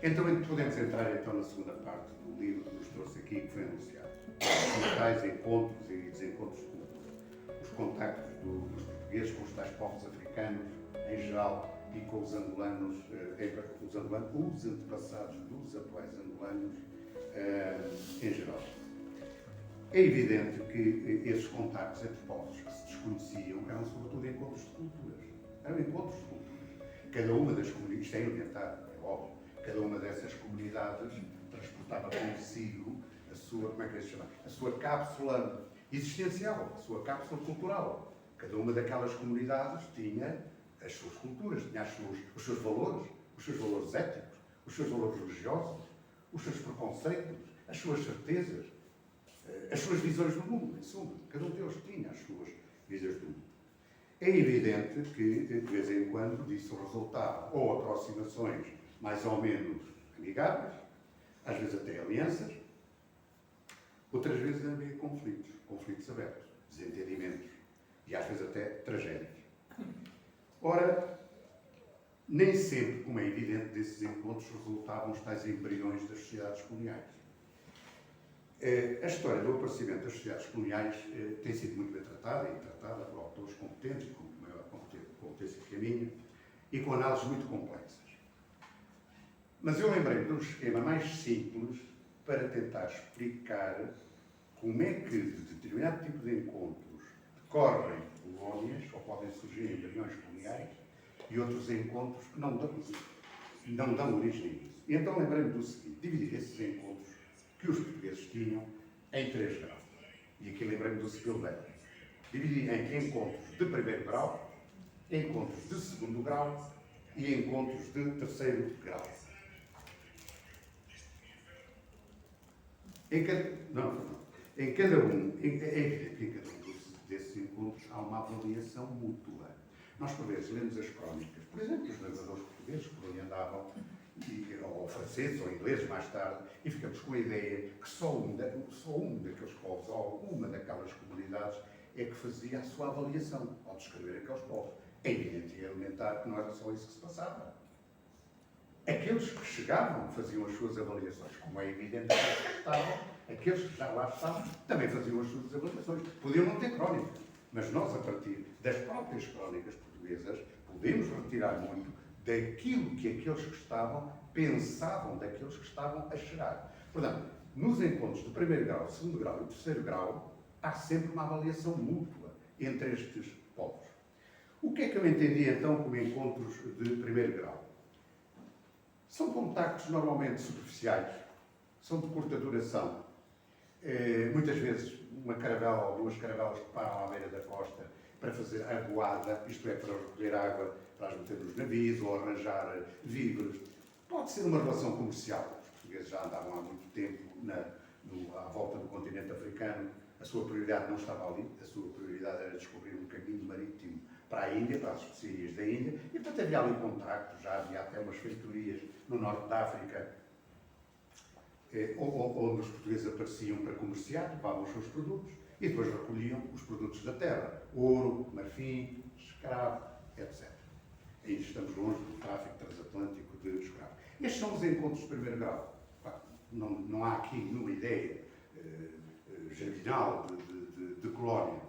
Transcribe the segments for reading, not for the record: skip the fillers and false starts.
Então podemos entrar então na segunda parte do livro que nos trouxe aqui, que foi anunciado. Os tais encontros e desencontros de cultura. Os contactos dos portugueses com os tais povos africanos, em geral, e com os angolanos, os antepassados dos atuais angolanos, em geral. É evidente que esses contactos entre povos que se desconheciam eram sobretudo encontros de culturas. Eram encontros de culturas. Cada uma das comunidades, isto é elementar, é óbvio, cada uma dessas comunidades transportava consigo a sua, como é que se chama? A sua cápsula existencial, a sua cápsula cultural. Cada uma daquelas comunidades tinha as suas culturas, tinha os seus valores éticos, os seus valores religiosos, os seus preconceitos, as suas certezas, as suas visões do mundo, em suma. Cada um deles tinha as suas visões do mundo. É evidente que, de vez em quando, disso resultavam ou aproximações mais ou menos amigáveis, às vezes até alianças, outras vezes havia conflitos abertos, desentendimentos e às vezes até tragédias. Ora, nem sempre, como é evidente, desses encontros resultavam os tais embriões das sociedades coloniais. A história do aparecimento das sociedades coloniais tem sido muito bem tratada por autores competentes, com maior competência que a minha, e com análises muito complexas. Mas eu lembrei de um esquema mais simples para tentar explicar como é que de determinado tipo de encontros decorrem colónias, ou podem surgir embriões coloniais, e outros encontros que não dão origem a isso. E então lembrei-me do seguinte: dividir esses encontros que os portugueses tinham em 3 graus. E aqui lembrei-me do Spielberg. Dividi em encontros de primeiro grau, encontros de segundo grau e encontros de terceiro grau. Em cada um desses encontros há uma avaliação mútua. Nós, por vezes, lemos as crónicas, por exemplo, dos navegadores portugueses que por ali andavam, ou franceses ou ingleses mais tarde, e ficamos com a ideia que só um daqueles povos, ou uma daquelas comunidades, é que fazia a sua avaliação ao descrever aqueles povos. É evidente e elementar que não era só isso que se passava. Aqueles que chegavam faziam as suas avaliações, como é evidente que aqueles que já lá estavam também faziam as suas avaliações. Podiam não ter crónicas, mas nós, a partir das próprias crónicas portuguesas, podemos retirar muito daquilo que aqueles que estavam pensavam daqueles que estavam a chegar. Portanto, nos encontros de primeiro grau, segundo grau e terceiro grau, há sempre uma avaliação mútua entre estes povos. O que é que eu entendi então como encontros de primeiro grau? São contactos normalmente superficiais, são de curta duração. Muitas vezes uma caravela ou 2 caravelas que param à beira da costa para fazer aguada, isto é, para recolher água para as meter nos navios ou arranjar víveres. Pode ser uma relação comercial. Os portugueses já andavam há muito tempo à volta do continente africano. A sua prioridade não estava ali, a sua prioridade era descobrir um caminho marítimo para a Índia, para as especiarias da Índia, e portanto havia ali contactos, já havia até umas feitorias no norte da África, onde os portugueses apareciam para comerciar, levavam os seus produtos, e depois recolhiam os produtos da terra, ouro, marfim, escravo, etc. Ainda estamos longe do tráfico transatlântico de escravos. Estes são os encontros de primeiro grau. Não há aqui nenhuma ideia jardinal de colónia.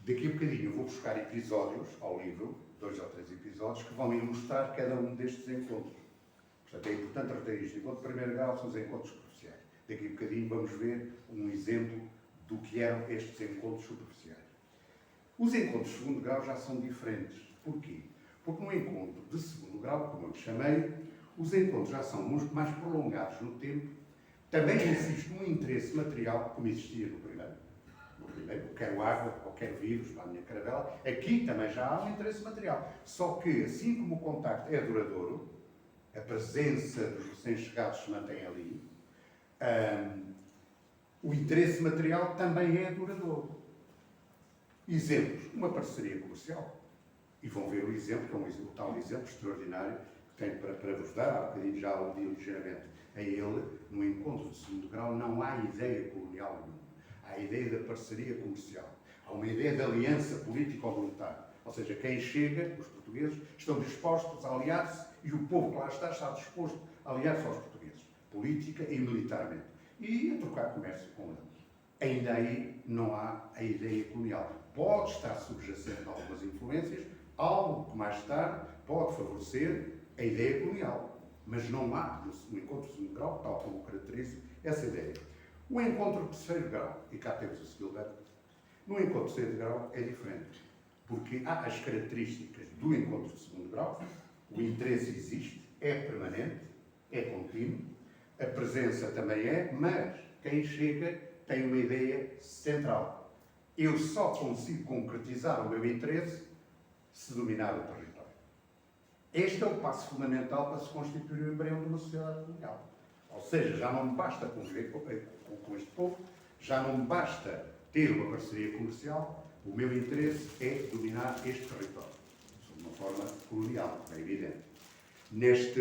Daqui a bocadinho eu vou buscar episódios ao livro, 2 ou 3 episódios, que vão ilustrar cada um destes encontros. Portanto, é importante reter isto. Encontro de primeiro grau são os encontros superficiais. Daqui a bocadinho vamos ver um exemplo do que eram estes encontros superficiais. Os encontros de segundo grau já são diferentes. Porquê? Porque no encontro de segundo grau, como eu lhe chamei, os encontros já são muito mais prolongados no tempo. Também existe um interesse material, como existia no primeiro. Eu quero água, ou quero vírus para a minha caravela. Aqui também já há um interesse material. Só que, assim como o contacto é duradouro, a presença dos recém-chegados se mantém ali, o interesse material também é duradouro. Exemplos, uma parceria comercial. E vão ver o exemplo, que é um tal exemplo extraordinário, que tenho para vos dar, há bocadinho já aludi ligeiramente a ele. No encontro de segundo grau não há ideia colonial nenhuma. Há a ideia da parceria comercial. Há uma ideia de aliança político-militar. Ou seja, quem chega, os portugueses, estão dispostos a aliar-se e o povo que lá está disposto a aliar-se aos portugueses, política e militarmente, e a trocar comércio com eles. Ainda aí não há a ideia colonial. Pode estar subjacente a algumas influências, algo que mais tarde pode favorecer a ideia colonial, mas não há no encontro de segundo grau, tal como caracteriza essa ideia. O encontro de terceiro grau, e cá temos a Silveira, no encontro de terceiro grau é diferente, porque há as características do encontro de segundo grau, o interesse existe, é permanente, é contínuo, a presença também é, mas quem chega tem uma ideia central. Eu só consigo concretizar o meu interesse se dominar o território. Este é o passo fundamental para se constituir o embrião de uma sociedade colonial. Ou seja, já não me basta conviver com este povo, já não me basta ter uma parceria comercial, o meu interesse é dominar este território, de uma forma colonial, é evidente. Neste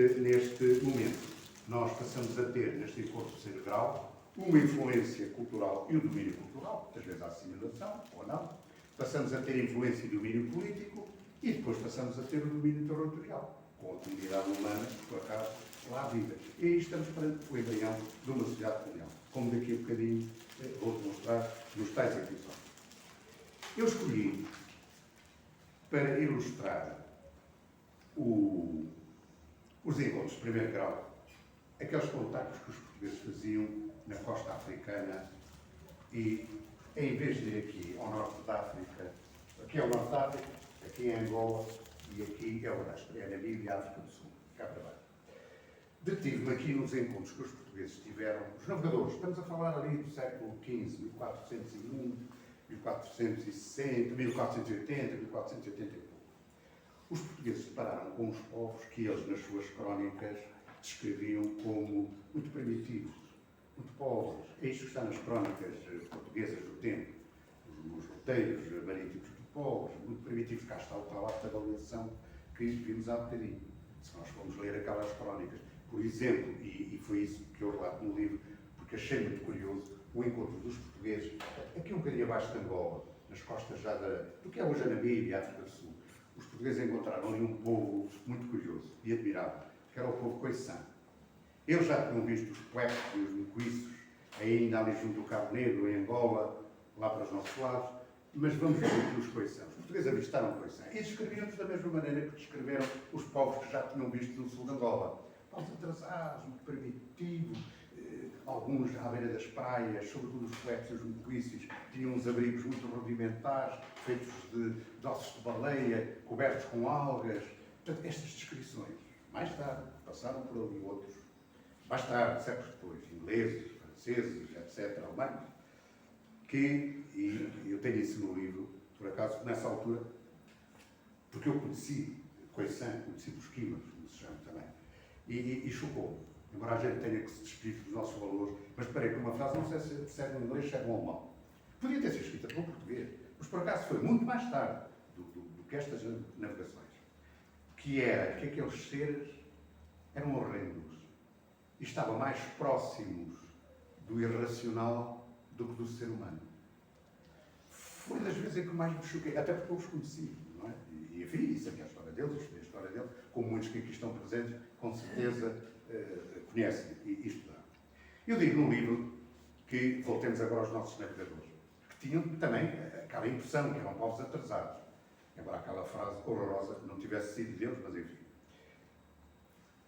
momento, nós passamos a ter, neste encontro de terceiro grau, uma influência cultural e o domínio cultural, muitas vezes a assimilação, ou não. Passamos a ter influência e domínio político e depois passamos a ter o domínio territorial, com a comunidade humana que, por acaso, lá vive. E aí estamos perante o embrião de uma sociedade colonial, como daqui a bocadinho vou demonstrar nos tais episódios. Eu escolhi, para ilustrar os encontros de primeiro grau, aqueles contactos que os portugueses faziam na costa africana e, em vez de ir aqui ao norte da África, aqui é o norte da África, aqui é Angola e aqui é o resto, é a Namíbia e a África do Sul, cá para baixo. Detive-me aqui nos encontros que os portugueses tiveram, os navegadores, estamos a falar ali do século XV, 1401, 1460, 1480, 1480 e pouco. Os portugueses se depararam com os povos que eles, nas suas crónicas, descreviam como muito primitivos, muito pobres. É isto que está nas crónicas portuguesas do tempo. Os roteiros marítimos muito pobres, muito primitivos. Cá está o tal ato de avaliação que vimos há bocadinho. Se nós formos ler aquelas crónicas, por exemplo, e foi isso que eu relato no livro, porque achei muito curioso, o encontro dos portugueses, aqui um bocadinho abaixo de Angola, nas costas já do que é hoje a Namíbia e a África do Sul. Os portugueses encontraram ali um povo muito curioso e admirável, que era o povo coiçã. Eles já tinham visto os puecos e os mucuiços, ainda ali junto do Cabo Negro, em Angola, lá para os nossos lados, mas vamos ver aqui os coiçãs. Os portugueses avistaram o coiçã e descreviam-nos da mesma maneira que descreveram os povos que já tinham visto no sul de Angola. Povos atrasados, muito primitivos, alguns à beira das praias, sobretudo os puecos e os mucuícios, tinham uns abrigos muito rudimentares, feitos de ossos de baleia, cobertos com algas. Portanto, estas descrições, mais tarde, passaram por ali outros, mais tarde, séculos depois, ingleses, franceses, etc., alemães, que, e eu tenho isso no livro, por acaso, nessa altura, porque eu conheci Coiçã, conheci os Quimas, como se chama também, e chocou-me. Embora a gente tenha que se despedir dos nossos valores, mas parei com uma frase, não sei se segue no inglês, segue no alemão. Podia ter sido escrita pelo português, mas por acaso foi muito mais tarde do que estas navegações, que era que aqueles seres eram horrendos e estavam mais próximos do irracional do que do ser humano. Foi das vezes em que mais me choquei, até porque eu os conheci, não é? E enfim, isso é a história deles, eu estudei a história deles, como muitos que aqui estão presentes, com certeza conhecem e estudaram. Eu digo no livro que, voltemos agora aos nossos navegadores, que tinham também aquela impressão que eram povos atrasados, embora aquela frase horrorosa não tivesse sido deles, mas enfim.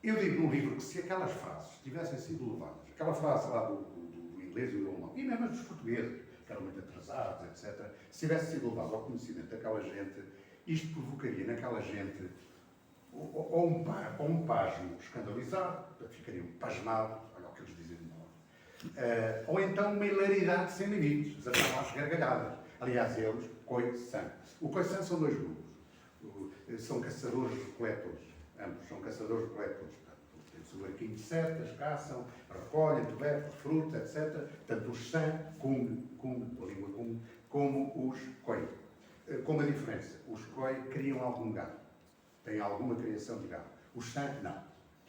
Eu digo no livro que se aquelas frases tivessem sido levadas, aquela frase lá do inglês e do alemão, e mesmo dos portugueses, que eram muito atrasados, etc., se tivesse sido levado ao conhecimento daquela gente, isto provocaria naquela gente ou um pasmo escandalizado, ficariam pasmados, olha o que eles dizem de nós, ou então uma hilaridade sem limites, desatavam às gargalhadas. Aliás, eles, coiçã. O coiçã são dois grupos, são caçadores-coletores, ambos são caçadores-coletores. Têm o seu arquinho de setas, caçam, recolhem tubérculos, fruta, etc. Tanto os sã, kung, a língua kung, como os koi. Com uma diferença, os koi criam algum gado. Têm alguma criação de gado. Os sã, não.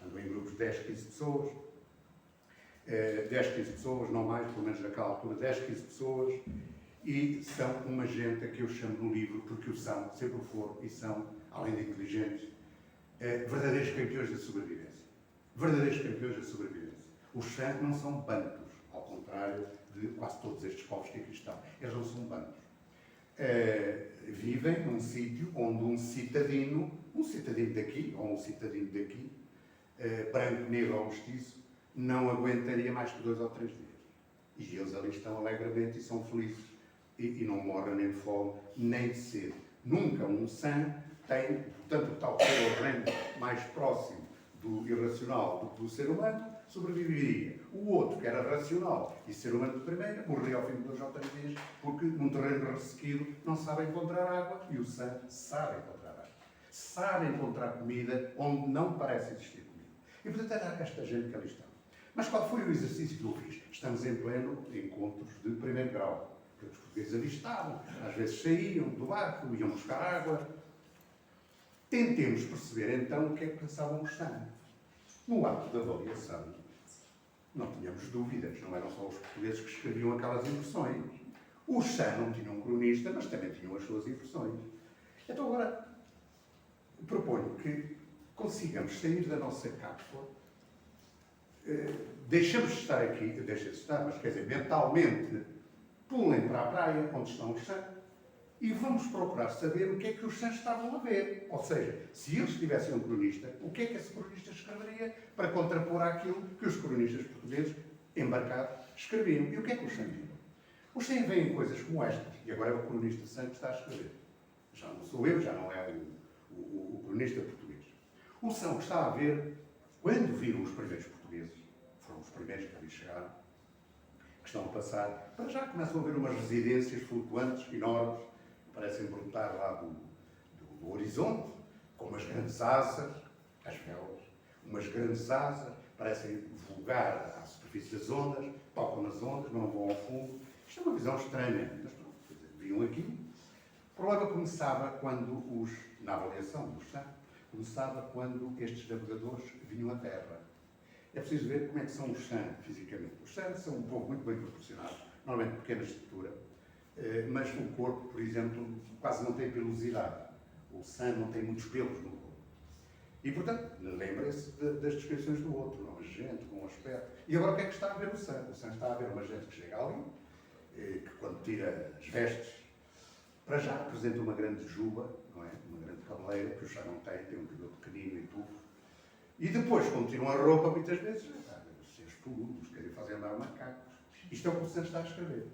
Andam em grupos de 10, 15 pessoas. 10, 15 pessoas, não mais, pelo menos naquela altura, 10, 15 pessoas. e são uma gente a que eu chamo no livro, porque o são, sempre o foram, e são, além de inteligentes, verdadeiros campeões da sobrevivência. Verdadeiros campeões da sobrevivência. Os San não são bantos, ao contrário de quase todos estes povos que aqui estão. Eles não são bantos. Vivem num sítio onde um citadino daqui, ou um citadino daqui, branco, negro ou mestiço, não aguentaria mais que 2 ou 3 dias. E eles ali estão alegremente e são felizes. E não morrem nem de fome, nem de sede. Nunca um San tem, portanto, o tal ser mais próximo do irracional do que do ser humano, sobreviveria. O outro, que era racional e ser humano de primeira, morria ao fim de 2 ou 3 dias, porque num terreno ressequido não sabe encontrar água, e o San sabe encontrar água. Sabe encontrar comida onde não parece existir comida. E, portanto, era esta gente que ali está. Mas qual foi o exercício que eu fiz? Estamos em pleno encontros de primeiro grau. Os portugueses avistavam, às vezes saíam do barco, iam buscar água. Tentemos perceber então o que é que pensavam os San. No ato da avaliação, não tínhamos dúvidas, não eram só os portugueses que escreviam aquelas impressões. Os San não tinham um cronista, mas também tinham as suas impressões. Então agora, proponho que consigamos sair da nossa cápsula, deixamos de estar aqui, deixa-se estar, mas quer dizer, mentalmente, pulem para a praia, onde estão os San, e vamos procurar saber o que é que os San estavam a ver. Ou seja, se eles tivessem um cronista, o que é que esse cronista escreveria para contrapor àquilo que os cronistas portugueses embarcados escreviam. E o que é que os San viram? Os San veem coisas como estas, e agora é o cronista San que está a escrever. Já não sou eu, já não é o cronista português. O San que está a ver, quando viram os primeiros portugueses, foram os primeiros que ali chegaram, que estão a passar, para já começam a ver umas residências flutuantes, enormes, parecem brotar lá do horizonte, com umas grandes asas, as velas, umas grandes asas, parecem vogar à superfície das ondas, tocam nas ondas, não vão ao fundo. Isto é uma visão estranha, mas pronto, viam aquilo. O problema começava quando na avaliação do San, começava quando estes navegadores vinham à Terra. É preciso ver como é que são os San fisicamente. Os San são um povo muito bem proporcionados, normalmente pequena estatura, mas o corpo, por exemplo, quase não tem pelosidade. O San não tem muitos pelos no corpo. E, portanto, lembrem-se das descrições do outro, uma gente com um aspecto. E agora o que é que está a ver o San? O San está a ver uma gente que chega ali, que quando tira as vestes, para já apresenta uma grande juba, não é? Uma grande cabeleira, que o San não tem um cabelo pequenino e tufo. E depois, quando tiram a roupa, muitas vezes, seres peludos, querem fazer andar macacos. Isto é o que o San está a escrever.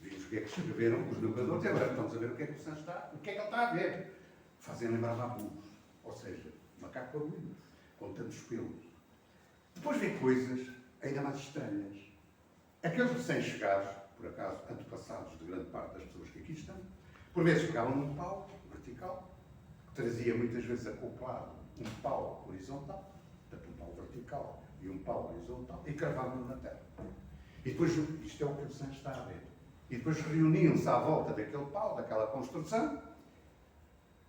Vimos o que é que escreveram os navegadores e agora estamos a ver o que é que o San está, o que é que ele está a ver. Fazem lembrar babus, ou seja, macaco babuíno, com tantos pelos. Depois vê coisas ainda mais estranhas. Aqueles recém-chegados, por acaso, antepassados de grande parte das pessoas que aqui estão, por vezes ficavam num pau vertical, que trazia muitas vezes acoplado um pau horizontal, portanto um pau vertical e um pau horizontal, e cravavam na terra. E depois, isto é o que o San está a ver. E depois reuniam-se à volta daquele pau, daquela construção,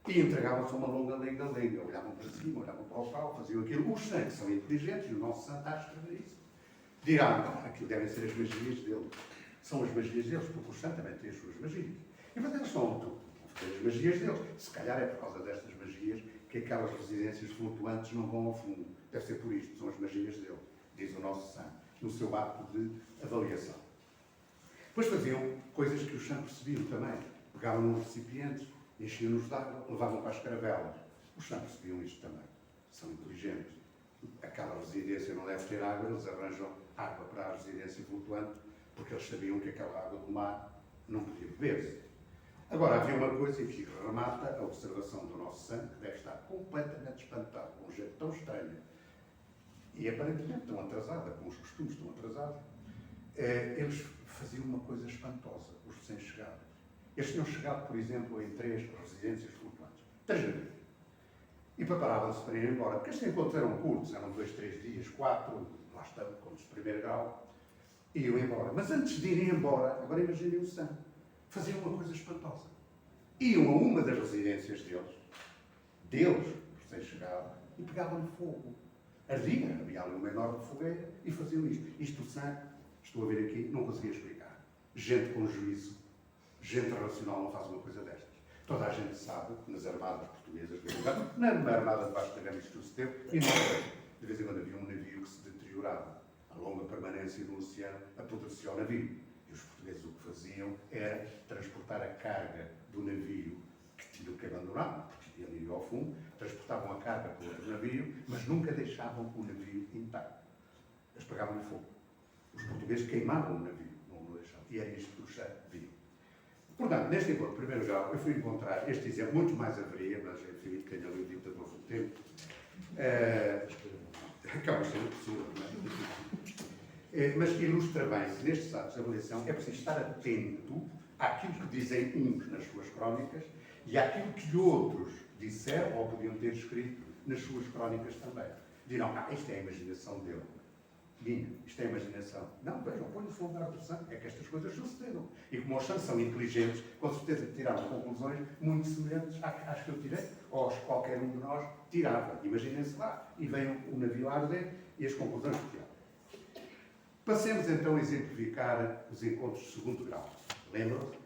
e entregavam-se a uma longa lenga-lenga. Olhavam para cima, olhavam para o pau, faziam aquilo. Os San, que são inteligentes, e o nosso San está a escrever isso, dirão, aquilo devem ser as magias dele. São as magias deles, porque o San também tem as suas magias. E portanto eles estão a fazer as magias deles. Se calhar é por causa destas magias que aquelas residências flutuantes não vão ao fundo. Deve ser por isto, são as magias dele, diz o nosso San, no seu ato de avaliação. Depois faziam coisas que os San percebiam também. Pegavam nos recipientes, enchiam-nos de água, levavam para as caravelas. Os San percebiam isto também. São inteligentes. Aquela residência não deve ter água, eles arranjam água para a residência flutuante, porque eles sabiam que aquela água do mar não podia beber-se. Agora, havia uma coisa, e que remata a observação do nosso San, que deve estar completamente espantado, com um jeito tão estranho, e aparentemente tão atrasada, com os costumes tão atrasados. Eles faziam uma coisa espantosa, os recém-chegados. Eles tinham chegado, por exemplo, em 3 residências flutuantes. 3 navios. E preparavam-se para ir embora, porque estes encontros eram curtos, eram 2, 3 dias, 4, lá estão, como de primeiro grau, e iam embora. Mas antes de irem embora, agora imaginem o San, faziam uma coisa espantosa. Iam a uma das residências deles, recém-chegados, e pegavam-lhe fogo. Ardia, havia ali uma enorme fogueira, e faziam isto. Isto o San, estou a ver aqui, não conseguia explicar. Gente com juízo Gente racional não faz uma coisa destas. Toda a gente sabe que nas armadas portuguesas, na armada de Vasco da Gama isto sucedeu, e de vez em quando havia um navio que se deteriorava. A longa permanência no oceano apodrecia o navio. E os portugueses o que faziam era transportar a carga do navio que tinham que abandonar, porque ele ia ao fundo, transportavam a carga para outro navio, mas nunca deixavam o navio intacto. Eles pegavam fogo. Os portugueses queimavam o navio, não o deixavam. E era isto que os viam. Portanto, neste encontro de primeiro grau, eu fui encontrar este exemplo, muito mais haveria, mas enfim, tenho ali o ditador do tempo. Acaba sendo possível, mas ilustra bem que nestes atos de avaliação é preciso estar atento àquilo que dizem uns nas suas crónicas e àquilo que outros disseram ou podiam ter escrito nas suas crónicas também. Dirão, isto é a imaginação dele. Minha, isto é a imaginação. Não, vejam, põe-se no lugar do santo. É que estas coisas sucederam. E como os santos são inteligentes, com certeza tiraram conclusões muito semelhantes às que eu tirei, ou às que qualquer um de nós tirava. Imaginem-se lá. E vem o navio a arder e as conclusões que tiraram. Passemos então a exemplificar os encontros de segundo grau. Lembram-se?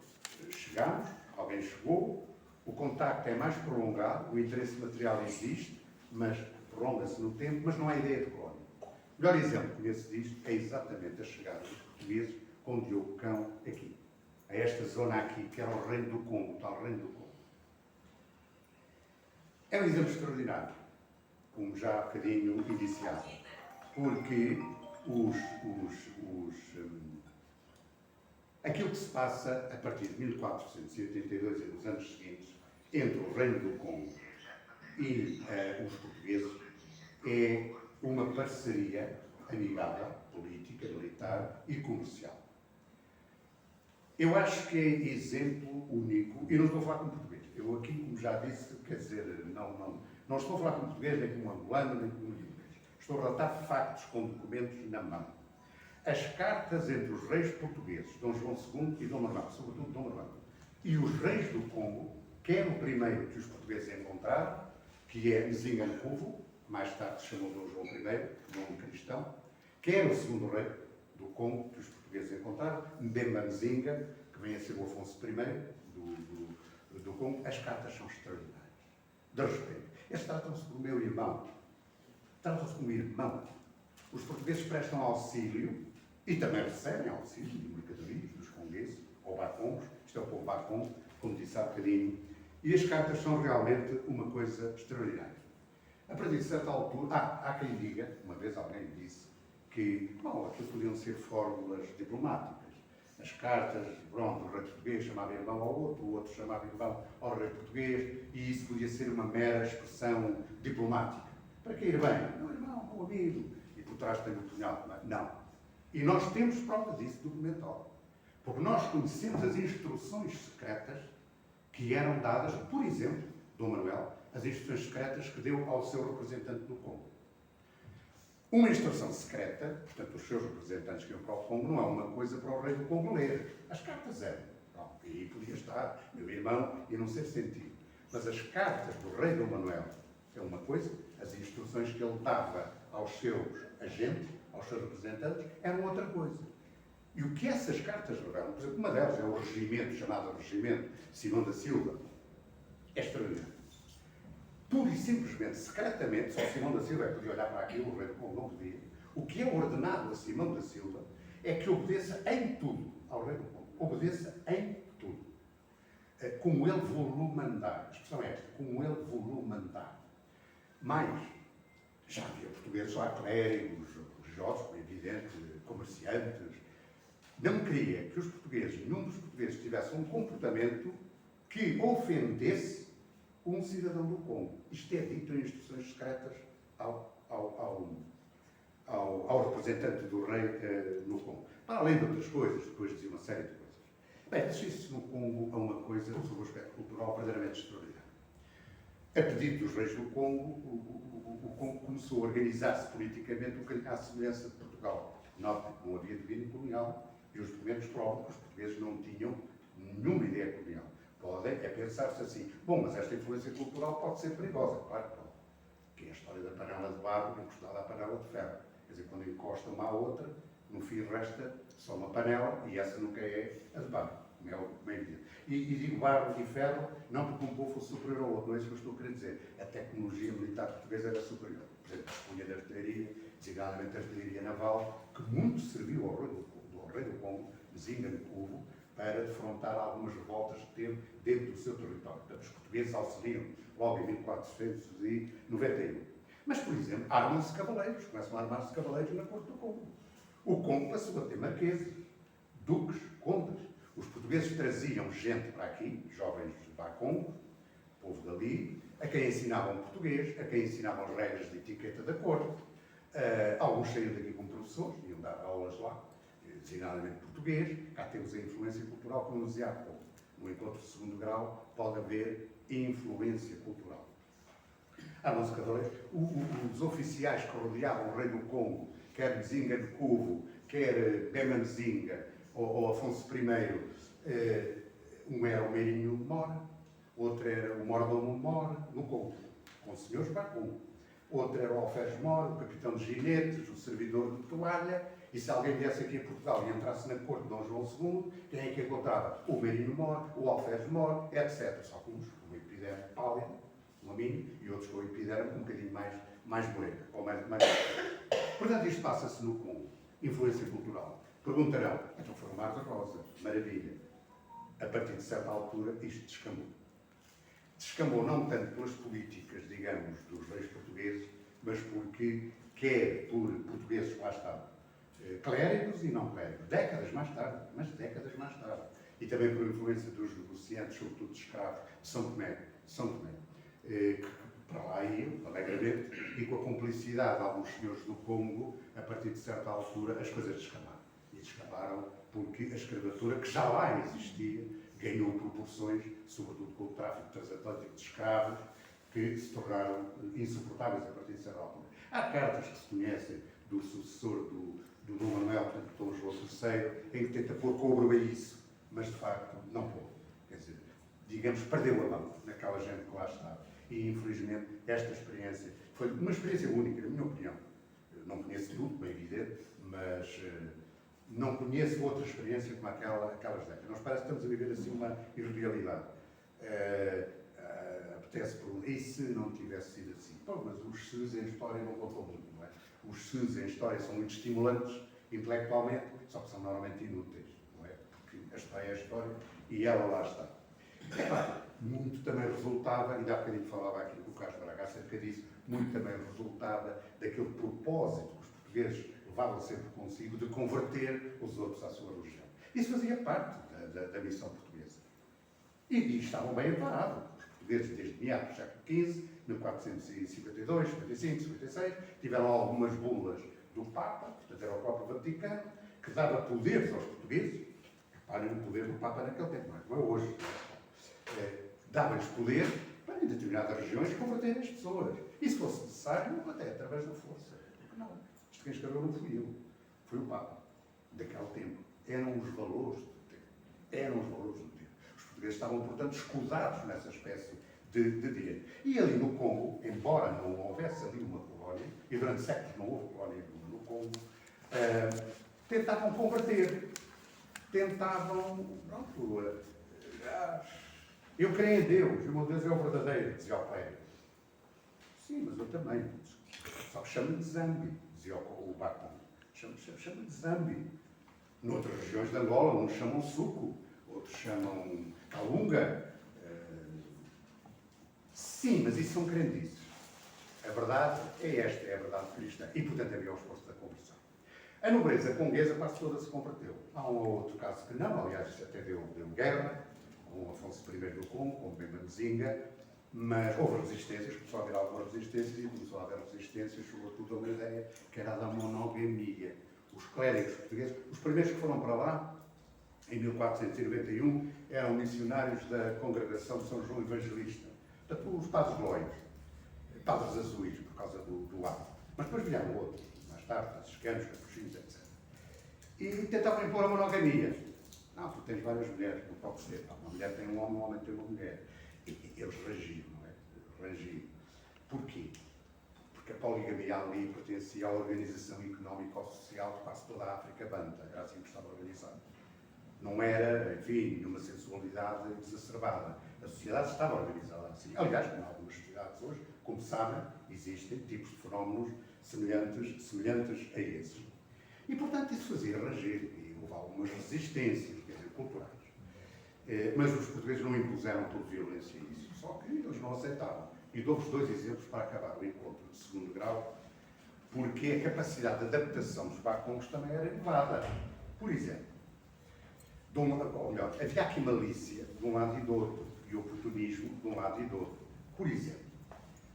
Chegamos, alguém chegou, o contacto é mais prolongado, o interesse material existe, mas prolonga-se no tempo, mas não há ideia de colónia. O melhor exemplo que conheço disto é exatamente a chegada dos portugueses com Diogo Cão aqui, a esta zona aqui, que era o Reino do Congo, o tal Reino do Congo. É um exemplo extraordinário, como já há bocadinho indiciado, porque aquilo que se passa a partir de 1482 e nos anos seguintes, entre o Reino do Congo e os portugueses, é uma parceria amigável, política, militar e comercial. Eu acho que é exemplo único, e não estou a falar com português. Eu aqui, como já disse, quer dizer, não estou a falar com português, nem com angolano, nem com inglês. Estou a relatar factos com documentos na mão. As cartas entre os reis portugueses, Dom João II e Dom Manuel, sobretudo Dom Manuel, e os reis do Congo, quer o primeiro que os portugueses encontraram, que é Nzinga-Nkuvu, mais tarde se chamou Dom João I, nome cristão, quer o segundo rei do Congo, que os portugueses encontraram, Mbemba Nzinga, que vem a ser o Afonso I do Congo. As cartas são extraordinárias, de respeito. Eles tratam-se como meu irmão, tratam-se como irmão. Os portugueses prestam auxílio e também recebem auxílio de mercadorias dos congueses, ou bacongos, isto é o povo bacongo, como disse há bocadinho, e as cartas são realmente uma coisa extraordinária. A partir de certa altura, há quem diga, uma vez alguém disse, que, aquilo podiam ser fórmulas diplomáticas. As cartas, pronto, o rei português chamava irmão ao outro, o outro chamava irmão ao rei português, e isso podia ser uma mera expressão diplomática. Para que ir bem? Meu irmão, meu amigo. E por trás tem o punhal. Não. E nós temos prova disso documental. Porque nós conhecemos as instruções secretas que eram dadas, por exemplo, Dom Manuel, as instruções secretas que deu ao seu representante no Congo. Uma instrução secreta, portanto, os seus representantes que iam para o Congo, não é uma coisa para o rei do Congo ler. As cartas eram. E aí podia estar, meu irmão, e não ser sentido. Mas as cartas do rei Dom Manuel é uma coisa, as instruções que ele dava aos seus agentes, aos seus representantes, eram outra coisa. E o que essas cartas revelam, por exemplo, uma delas é o regimento, chamado Regimento Simão da Silva, é extraordinário. Pura e simplesmente, secretamente, só Simão da Silva é que podia olhar para aquilo, o rei do Congo não podia. O que é ordenado a Simão da Silva é que obedeça em tudo ao rei do Congo. Obedeça em tudo. Como ele vos mandar. A expressão é esta, como ele vos mandar. Mais, já havia portugueses lá, clérigos, religiosos, como é evidente, comerciantes. Não queria que os portugueses, nenhum dos portugueses, tivesse um comportamento que ofendesse um cidadão do Congo. Isto é dito em instruções secretas ao representante do rei no Congo. Para além de outras coisas, depois dizia uma série de coisas. Bem, assiste-se no Congo a uma coisa sobre o aspecto cultural verdadeiramente extraordinário. A pedido dos reis do Congo, o Congo começou a organizar-se politicamente um bocadinho à semelhança de Portugal. Notem, não havia domínio colonial e os documentos provam que os portugueses não tinham nenhuma ideia colonial. Podem pensar-se assim, mas esta influência cultural pode ser perigosa. Claro que pode. Que é a história da panela de barro encostada à panela de ferro. Quer dizer, quando encosta uma à outra, no fim resta só uma panela e essa nunca é a de barro. como é evidente. E digo barro e ferro, não porque um povo fosse superior ao outro, não é isso que eu estou a querer dizer. A tecnologia militar portuguesa era superior. Por exemplo, dispunha de artilharia, designadamente artilharia naval, que muito serviu ao rei do Congo, Nzinga Nkuvu, para defrontar algumas revoltas que teve dentro do seu território. Portanto, os portugueses auxiliam logo em 1491. Mas, por exemplo, armam-se cavaleiros, começam a armar-se cavaleiros na corte do Congo. O Congo passou a ter marqueses, duques, condes. Os portugueses traziam gente para aqui, jovens bacongos, povo dali, a quem ensinavam português, a quem ensinavam as regras de etiqueta da corte. Alguns saíram daqui como professores, iam dar aulas lá, designadamente português. Cá temos a influência cultural, como eu dizia há pouco. No encontro de segundo grau pode haver influência cultural. Armam-se cavaleiros. Os oficiais que rodeavam o rei do Congo, quer Nzinga Nkuvu, quer Bema Nzinga ou Afonso I, um era o Meirinho Mora, outro era o Mordomo Mora, no Congo, com os senhores Bacum. Outro era o Alferes Mora, o capitão de ginetes, o servidor de toalha, e se alguém viesse aqui a Portugal e entrasse na corte de Dom João II, quem é que encontrava? O Meirinho Mora, o Alferes Mora, etc. Só que uns com uma epiderme pálida, uma mini, e outros com a epiderme um bocadinho mais morena, ou mais. Portanto, isto passa-se no Congo. Influência cultural. Perguntarão, então foi o Mar da Rosa, maravilha. A partir de certa altura, isto descambou. Descambou não tanto pelas políticas, digamos, dos reis portugueses, mas porque, quer por portugueses que lá estavam, clérigos e não clérigos, décadas mais tarde, e também por influência dos negociantes, sobretudo de escravos, de São Tomé, que para lá iam, alegremente, e com a cumplicidade de alguns senhores do Congo, a partir de certa altura, as coisas descambaram. E descambaram porque a escravatura, que já lá existia, ganhou proporções, sobretudo com o tráfico transatlântico de escravos, que se tornaram insuportáveis a partir de certa altura. Há cartas que se conhecem do sucessor do Dom Manuel, portanto, Dom João III, em que tenta pôr cobro a isso, mas de facto não pôde. Quer dizer, digamos, perdeu a mão naquela gente que lá estava. E infelizmente esta experiência foi uma experiência única, na minha opinião. Eu não conheço tudo, bem evidente, mas não conheço outra experiência como aquelas décadas. Nós parece que estamos a viver assim uma irrealidade. Apetece perguntar, e se não tivesse sido assim? Pô, mas os se's em história não contam muito, não é? Os se's em história são muito estimulantes intelectualmente, só que são normalmente inúteis, não é? Porque a história é a história e ela lá está. Muito também resultava, ainda há bocadinho falava aqui com o Carlos Braga acerca disso, muito também resultava daquele propósito que os portugueses levavam sempre consigo de converter os outros à sua religião. Isso fazia parte da missão portuguesa. E estavam bem amparados. Os portugueses, desde meados do século XV, 1452, 55, 56, tiveram algumas bulas do Papa, portanto era o próprio Vaticano, que dava poderes aos portugueses. Reparem o poder do Papa naquele tempo, não é como é hoje. Dava-lhes poder para, em determinadas regiões, converterem as pessoas. E se fosse necessário, até através da força. Porque não. Isto quem escreveu não fui eu. Foi o Papa. Daquele tempo. Eram os valores do tempo. Os portugueses estavam, portanto, escudados nessa espécie de direito. E ali no Congo, embora não houvesse ali uma colónia, e durante séculos não houve colónia no Congo, tentavam converter. Pronto, eu creio em Deus, e o meu Deus é o verdadeiro, dizia o pai. Sim, mas eu também. Só que chama-me de Zambi, dizia o Bacon. Chama-me de Zambi. Noutras regiões de Angola, uns chamam suco, outros chamam calunga. Sim, mas isso são crendices. A verdade é esta, é a verdade cristã. E, portanto, havia o esforço da conversão. A nobreza conguesa quase toda se converteu. Há um ou outro caso que não, aliás, isso até deu guerra, com Afonso I do Congo, com Bema Nzinga, mas houve resistências, começou a haver algumas resistências e começou a haver resistências, sobretudo a uma ideia que era a da monogamia. Os clérigos portugueses, os primeiros que foram para lá, em 1491, eram missionários da Congregação de São João Evangelista. Portanto, os padres glórios, padres azuis, por causa do hábito. Mas depois vieram outros, mais tarde, franciscanos, capuchinhos, etc. E tentavam impor a monogamia. Não, tu tens várias mulheres, não pode ser. Uma mulher tem um homem tem uma mulher. E eles reagiram, não é? Reagiram. Porquê? Porque a poligamia ali pertencia à organização económico-social de quase toda a África Banta. Era assim que estava organizado. Não era, enfim, nenhuma sensualidade exacerbada. A sociedade estava organizada assim. Aliás, em algumas sociedades hoje, como sabem, existem tipos de fenómenos semelhantes a esses. E, portanto, isso fazia ranger, e houve algumas resistências, quer dizer, culturais. Mas os portugueses não impuseram por violência isso, só que eles não aceitavam. E dou-vos 2 exemplos para acabar o encontro de segundo grau, porque a capacidade de adaptação dos bacongos também era elevada. Por exemplo, ou melhor, havia aqui malícia de um lado e do outro, e oportunismo de um lado e do outro. Por exemplo,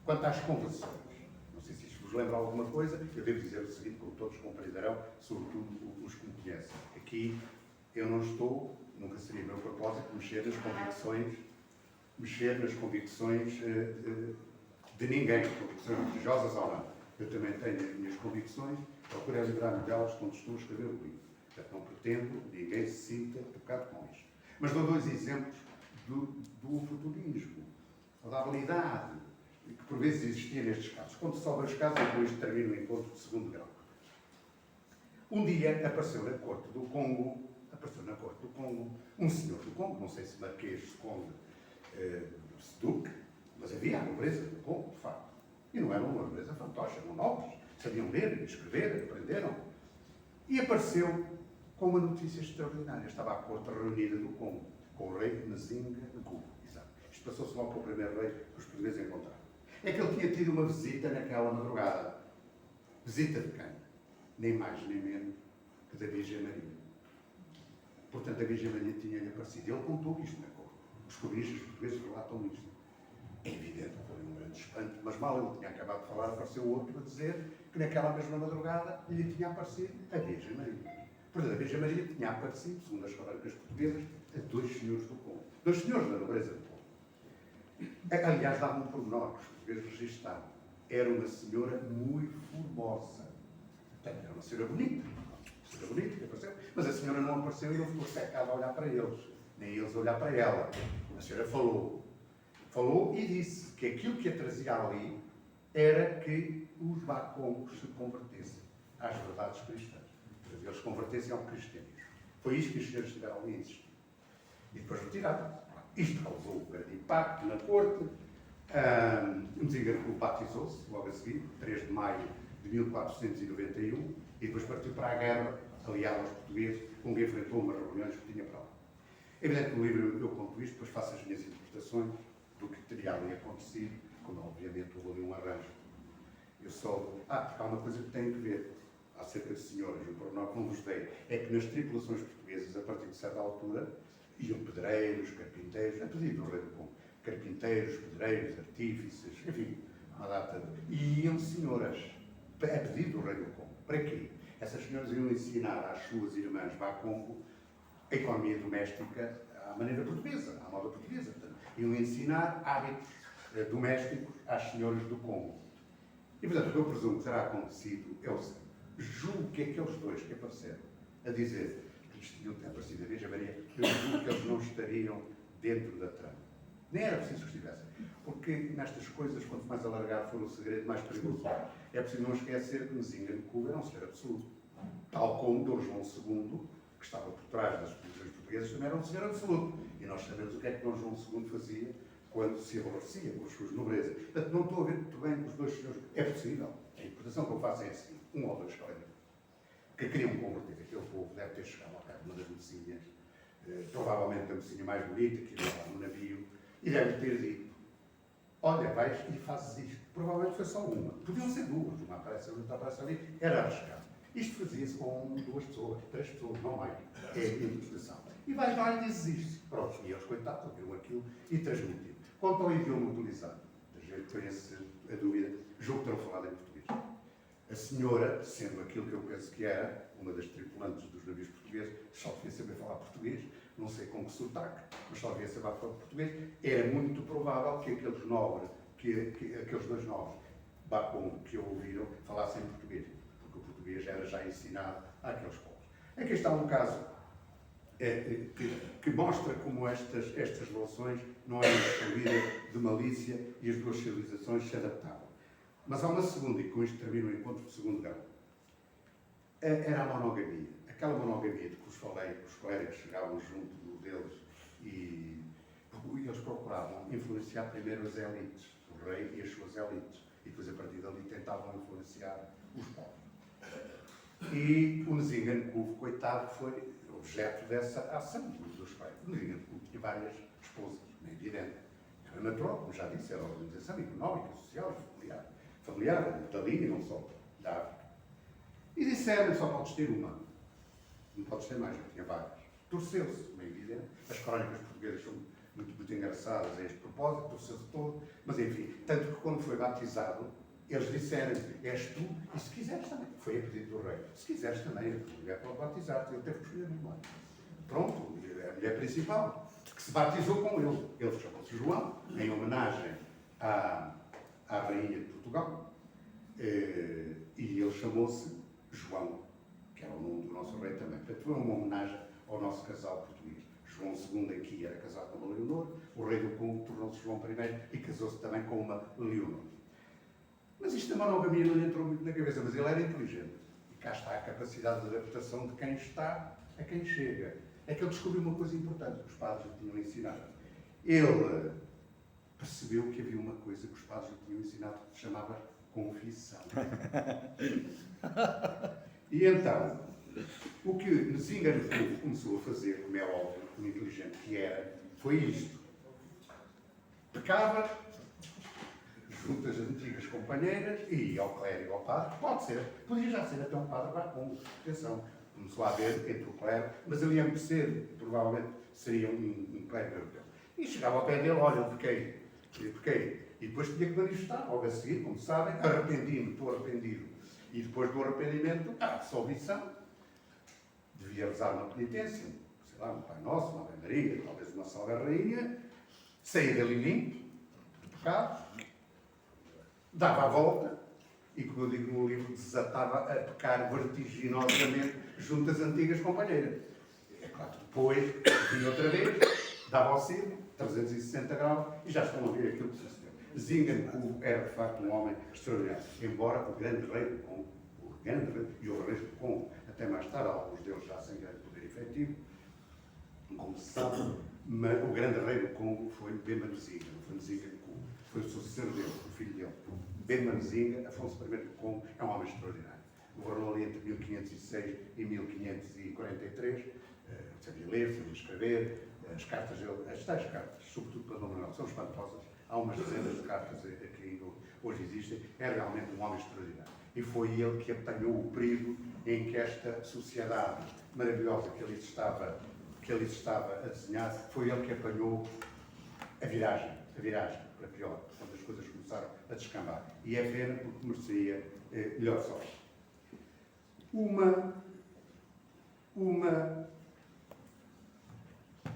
quanto às conversões, não sei se isto vos lembra alguma coisa, eu devo dizer o seguinte, como todos compreenderão, sobretudo os que me conhecem. Aqui eu não estou, nunca seria meu propósito, mexer nas convicções de ninguém, convicções religiosas ou não. Eu também tenho as minhas convicções, procurei livrar-me delas quando estou a escrever o livro. Portanto, não pretendo que ninguém se sinta tocado com isto. Mas dou 2 exemplos do oportunismo, da habilidade, que por vezes existia nestes casos. Quando se sobra os casos, depois termino o encontro de segundo grau. Um dia apareceu na corte do Congo, um senhor do Congo, não sei se Marquês, se Conde, se Duque, mas havia a nobreza do Congo, de facto. E não era uma nobreza fantoche, eram nobres, sabiam ler, escrever, aprenderam. E apareceu com uma notícia extraordinária. Estava a corte reunida do Congo, com o rei Nzinga Nkubu. Exato. Isto passou-se logo com o primeiro rei que os portugueses encontraram. É que ele tinha tido uma visita naquela madrugada. Visita de quem? Nem mais nem menos que da Virgem Maria. Portanto, a Virgem Maria tinha-lhe aparecido. Ele contou isto na corte. Os cronistas portugueses relatam isto. É evidente, foi um grande espanto, mas mal ele tinha acabado de falar, apareceu outro a dizer que naquela mesma madrugada lhe tinha aparecido a Virgem Maria. Portanto, a Virgem Maria tinha aparecido, segundo as crónicas portuguesas, a 2 senhores do Congo. 2 senhores da nobreza do Congo. Aliás, dava um pormenor que os portugueses registaram. Era uma senhora muito formosa. Portanto, era uma senhora bonita. Que apareceu. Mas a senhora não apareceu e não ficou secada a olhar para eles. Nem eles a olhar para ela. A senhora falou. Falou e disse que aquilo que a trazia ali era que os bacongos se convertessem às verdades cristãs. Eles se convertessem ao cristianismo. Foi isto que os senhores tiveram ali a insistir. E depois retiraram. Isto causou um grande impacto na corte. Nzinga Nkubu batizou-se logo a seguir, 3 de maio de 1491, e depois partiu para a guerra, aliado aos portugueses, com quem enfrentou umas rebeliões que tinha para lá. É evidente que no livro eu conto isto, depois faço as minhas interpretações do que teria ali acontecido, como obviamente houve ali um arranjo. Eu só... porque há uma coisa que tem que ver acerca de senhoras, o pormenor que não vos dei, é que nas tripulações portuguesas, a partir de certa altura, iam pedreiros, carpinteiros, a pedido do rei do Congo, carpinteiros, pedreiros, artífices, enfim, uma data de... E iam senhoras, a pedido do rei do Congo. Para quê? Essas senhoras iam ensinar às suas irmãs Bakongo a economia doméstica à maneira portuguesa, à moda portuguesa. Portanto, iam ensinar hábitos domésticos às senhoras do Congo. E, portanto, o que eu presumo que terá acontecido é o seguinte. Julgo que aqueles 2 que apareceram a dizer que lhes tinham aparecido a Virgem Maria, eu julgo que eles não estariam dentro da trama. Nem era preciso que estivessem. Porque nestas coisas, quanto mais alargar for o segredo, mais perigoso é. É preciso não esquecer que Nzinga Nkubu era um senhor absoluto. Tal como Dom João II, que estava por trás das posições portuguesas, também era um senhor absoluto. E nós sabemos o que é que Dom João II fazia quando se aborrecia com as suas nobrezas. Portanto, não estou a ver muito bem que os 2 senhores... É possível. A interpretação que eu faço é assim. 1 ou 2 colegas que queriam converter aquele povo, deve ter chegado ao pé de uma das mocinhas, provavelmente a mocinha mais bonita, que ia lá no navio, e deve ter dito: olha, vais e fazes isto. Provavelmente foi só uma. Podiam ser 2, uma aparece ali, outra aparece ali. Era arriscado. Isto fazia-se com 2 pessoas, 3 pessoas, não mais. É a interpretação. E vais lá e dizes isto. Pronto, e eles, coitados, ouviram aquilo e transmitiram. Quanto ao idioma utilizado, a gente conhece a dúvida, julgo que terão falado em português. A senhora, sendo aquilo que eu penso que era, uma das tripulantes dos navios portugueses, só devia saber falar português, não sei com que sotaque, mas só devia saber falar português. Era muito provável que aqueles nobres, aqueles 2 nobres, Bakongo, que o ouviram, falassem português, porque o português era já ensinado àqueles povos. Aqui está um caso que mostra como estas relações não eram desprovidas de malícia e as 2 civilizações se adaptavam. Mas há uma segunda, e com isto termino o encontro de segundo grau. Era a monogamia. A aquela monogamia de que vos falei, que os clérigos chegavam junto deles e eles procuravam influenciar primeiro as elites, o rei e as suas elites, e depois a partir dali tentavam influenciar os povos. E o Nzingan-Kuv, coitado, foi objeto dessa ação dos clérigos. O Nzingan-Kuv tinha várias esposas, nem evidente. Era natural, como já disse, era a organização económica, social, familiar dali e não só, da África. E disseram, só podes ter uma, não podes ter mais, eu tinha várias. Torceu-se, como é evidente. As crónicas portuguesas são muito engraçadas a este propósito, torceu-se todo, mas enfim, tanto que quando foi batizado, eles disseram, és tu, e se quiseres também, foi a pedido do rei, se quiseres também, a mulher pode batizar-te, ele teve que escolher uma. Pronto, a mulher principal, que se batizou com ele. Ele chamou-se João, em homenagem à rainha de Portugal, e ele chamou-se João, que era o nome do nosso rei também. Portanto, foi uma homenagem ao nosso casal português. João II aqui era casado com uma Leonor, o rei do Congo tornou-se João I e casou-se também com uma Leonor. Mas isto da monogamia não lhe entrou muito na cabeça, mas ele era inteligente. E cá está a capacidade de adaptação de quem está a quem chega. É que ele descobriu uma coisa importante que os padres lhe tinham ensinado. Ele percebeu que havia uma coisa que os padres lhe tinham ensinado que se chamava confissão. E então, o que Nzingan-Kuv começou a fazer, como é óbvio, como inteligente que era, foi isto. Pecava junto às antigas companheiras e ao clérigo, ao padre, podia já ser até um padre com atenção. Começou a haver entre o clero, mas ele ia muito cedo, provavelmente seria um clérigo europeu. E chegava ao pé dele, olha, eu pequei. E depois tinha que manifestar, logo a seguir, como sabem, arrependi-me, estou arrependido. E depois do arrependimento, a absolvição. Devia rezar uma penitência, sei lá, um Pai Nosso, uma Ave Maria, talvez uma Salve Rainha, saía dali limpo, de pecado, dava a volta, e como eu digo no livro, desatava a pecar vertiginosamente junto às antigas companheiras. É claro que depois vinha outra vez, dava ao sino, 360 graus, e já estão a ver aquilo que sucedeu. Nzingan-Kuv era, de facto, um homem extraordinário, embora o grande rei do Congo, e os reis do Congo, até mais tarde, alguns deles já sem grande poder efetivo, como se sabe, mas o grande rei do Congo foi Bemba Nzinga, não foi Nzingan-Kuv, foi o sucessor dele, o filho dele. Bemba Nzinga, Afonso I do Congo, é um homem extraordinário. Governou ali entre 1506 e 1543, sabia ler, sabia escrever, as cartas, as tais cartas, sobretudo para Dom Manuel, são espantosas. Há umas dezenas de cartas que ainda hoje existem. É realmente um homem extraordinário. E foi ele que apanhou o perigo em que esta sociedade maravilhosa que ele estava a desenhar, foi ele que apanhou a viragem para pior, quando as coisas começaram a descambar. E é pena porque merecia melhor sorte.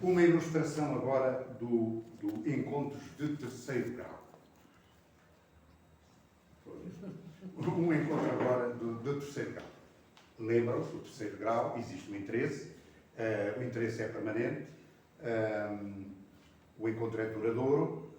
Uma ilustração agora do encontros de terceiro grau. Um encontro agora do terceiro grau. Lembram-se, o terceiro grau existe um interesse, o interesse é permanente, o encontro é duradouro,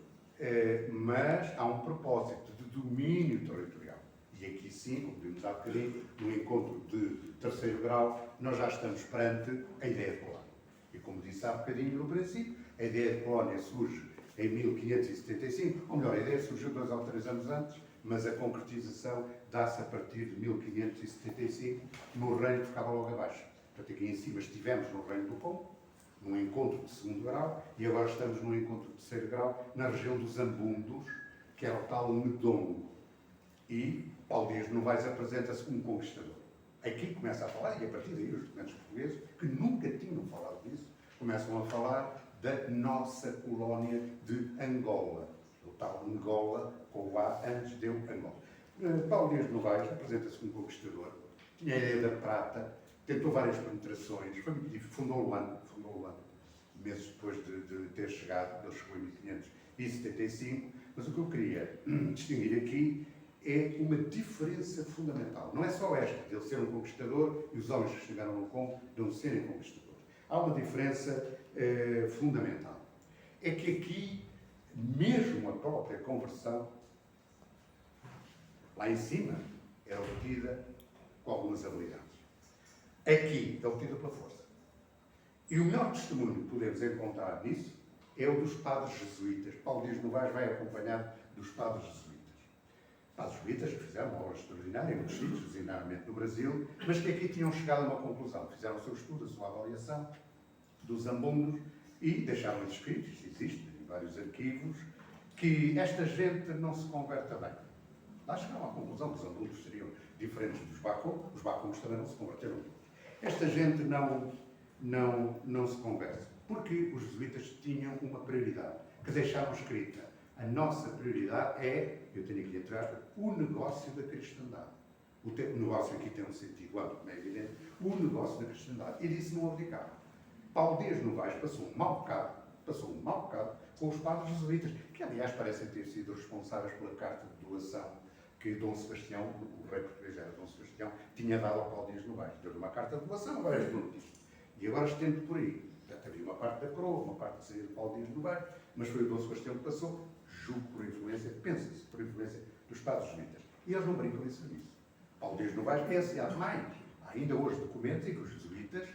mas há um propósito de domínio territorial. E aqui sim, como vimos há bocadinho, no encontro de terceiro grau, nós já estamos perante a ideia de colónia. E como disse há bocadinho no princípio, a ideia de colónia surge em 1575, ou melhor, a ideia surgiu 2 ou 3 anos antes, mas a concretização dá-se a partir de 1575, no reino que ficava logo abaixo. Portanto, aqui em cima estivemos no reino do Congo, num encontro de segundo grau, e agora estamos num encontro de terceiro grau, na região dos Ambundos, que era o tal Medongo. E Paulo Dias de Novaes apresenta-se como um conquistador. Aqui começa a falar, e a partir daí os documentos portugueses, que nunca tinham falado disso, começam a falar da nossa colónia de Angola. O tal Angola, com o A antes deu Angola. Paulo Dias de Novaes apresenta-se como conquistador, tinha a ideia da prata, tentou várias penetrações, foi muito difícil, fundou Luanda, meses depois de ter chegado, ele chegou em 1575, mas o que eu queria distinguir aqui é uma diferença fundamental. Não é só esta, de ele ser um conquistador e os homens que estiveram no Congo não serem conquistadores. Há uma diferença fundamental. É que aqui, mesmo a própria conversão, lá em cima, era obtida com algumas habilidades. Aqui é obtida pela força. E o melhor testemunho que podemos encontrar nisso é o dos padres jesuítas. Paulo Dias Novaes vai acompanhado dos padres jesuítas. Padres jesuítas que fizeram uma obra extraordinária em muitos sítios, designadamente no Brasil, mas que aqui tinham chegado a uma conclusão. Fizeram o seu estudo, a sua avaliação dos zambundos e deixaram escritos, existe em vários arquivos, que esta gente não se converte bem. Lá chegaram à conclusão que os zambundos seriam diferentes dos bacons, os bacons também não se converteram. Esta gente não se conversa, porque os jesuítas tinham uma prioridade, que deixaram escrita. A nossa prioridade é, eu tenho aqui atrás, o negócio da cristandade. O negócio aqui tem um sentido amplo, como é evidente, o negócio da cristandade. E disso não abdicaram. Paulo Dias Novaes passou um mau bocado com os padres jesuítas, que aliás parecem ter sido responsáveis pela carta de doação que Dom Sebastião, o rei português era Dom Sebastião, tinha dado ao Paulo Dias Novaes. Deu-lhe uma carta de doação, agora é dono disto. E agora estende por aí. Já havia uma parte da coroa, uma parte de sair de Paulo Dias Novaes, mas foi o Dom Sebastião que passou, julgo por influência, pensa-se, por influência dos padres jesuítas. E eles não brincam em serviço. Paulo Dias Novaes é assinado mais. Há ainda hoje documentos em que os jesuítas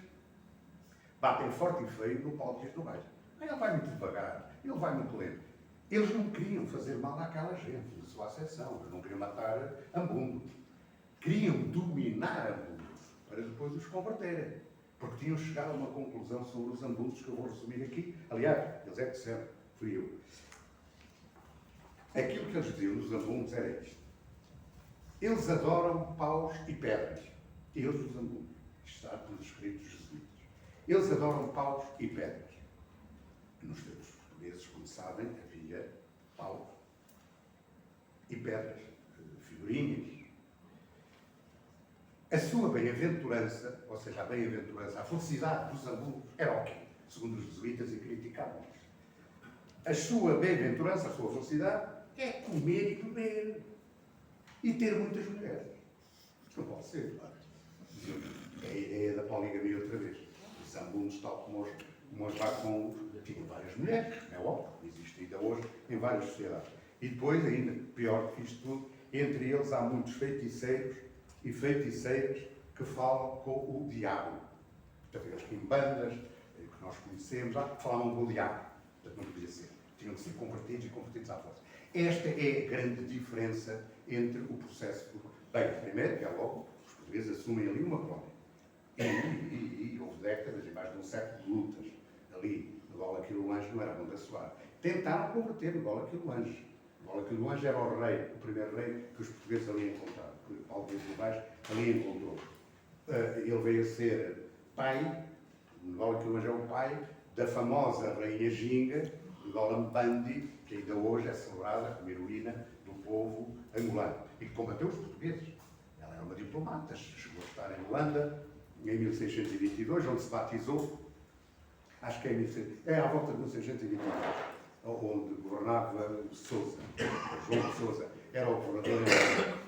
batem forte e feio no Paulo Dias Novaes. Ele vai muito devagar, ele vai muito lento. Eles não queriam fazer mal àquela gente, na sua acessão. Eles não queriam matar ambundos. Queriam dominar ambundos, para depois os converterem. Porque tinham chegado a uma conclusão sobre os ambundos que eu vou resumir aqui. Aliás, eles é que disseram, fui eu. Aquilo que eles diziam dos ambundos era isto. Eles adoram paus e pedras. Eles, os ambundos. Isto está nos escritos jesuítas. Eles adoram paus e pedras. Nos tempos portugueses, como sabem, havia paus e pedras, figurinhas. A sua bem-aventurança, ou seja, a bem-aventurança, a felicidade dos ambundos, era o quê? Segundo os jesuítas, e criticavam-os. A sua bem-aventurança, a sua felicidade, é comer e beber. E ter muitas mulheres. Isto não pode ser, claro. É a ideia da poligamia outra vez. Os ambundos, tal como os bacons, tinham várias mulheres, é óbvio, existe ainda hoje em várias sociedades. E depois, ainda pior que isto tudo, entre eles há muitos feiticeiros e feiticeiras que falam com o diabo. Portanto, eles que em bandas, que nós conhecemos, falavam com o diabo. Portanto, não podia ser. Tinham que ser convertidos e convertidos à força. Esta é a grande diferença entre o processo. Bem, primeiro, que é logo, os portugueses assumem ali uma colónia. E houve décadas, e mais de um século de lutas. Ali, no Gola Quilolange, não era Monte Soar. Tentaram converter no Gola Quilolange. O Gola Quilolange era o rei, o primeiro rei que os portugueses ali encontraram. Que Paulo Dias Novaes ali encontrou. Ele veio a ser pai, no Gola Quilolange é o pai, da famosa rainha Ginga, de Gola Mbandi, que ainda hoje é celebrada como heroína do povo angolano. E que combateu os portugueses. Ela era uma diplomata, chegou a estar em Holanda, em 1622, onde se batizou. Acho que é à volta de 1622, onde governava Sousa. João de Sousa era o governador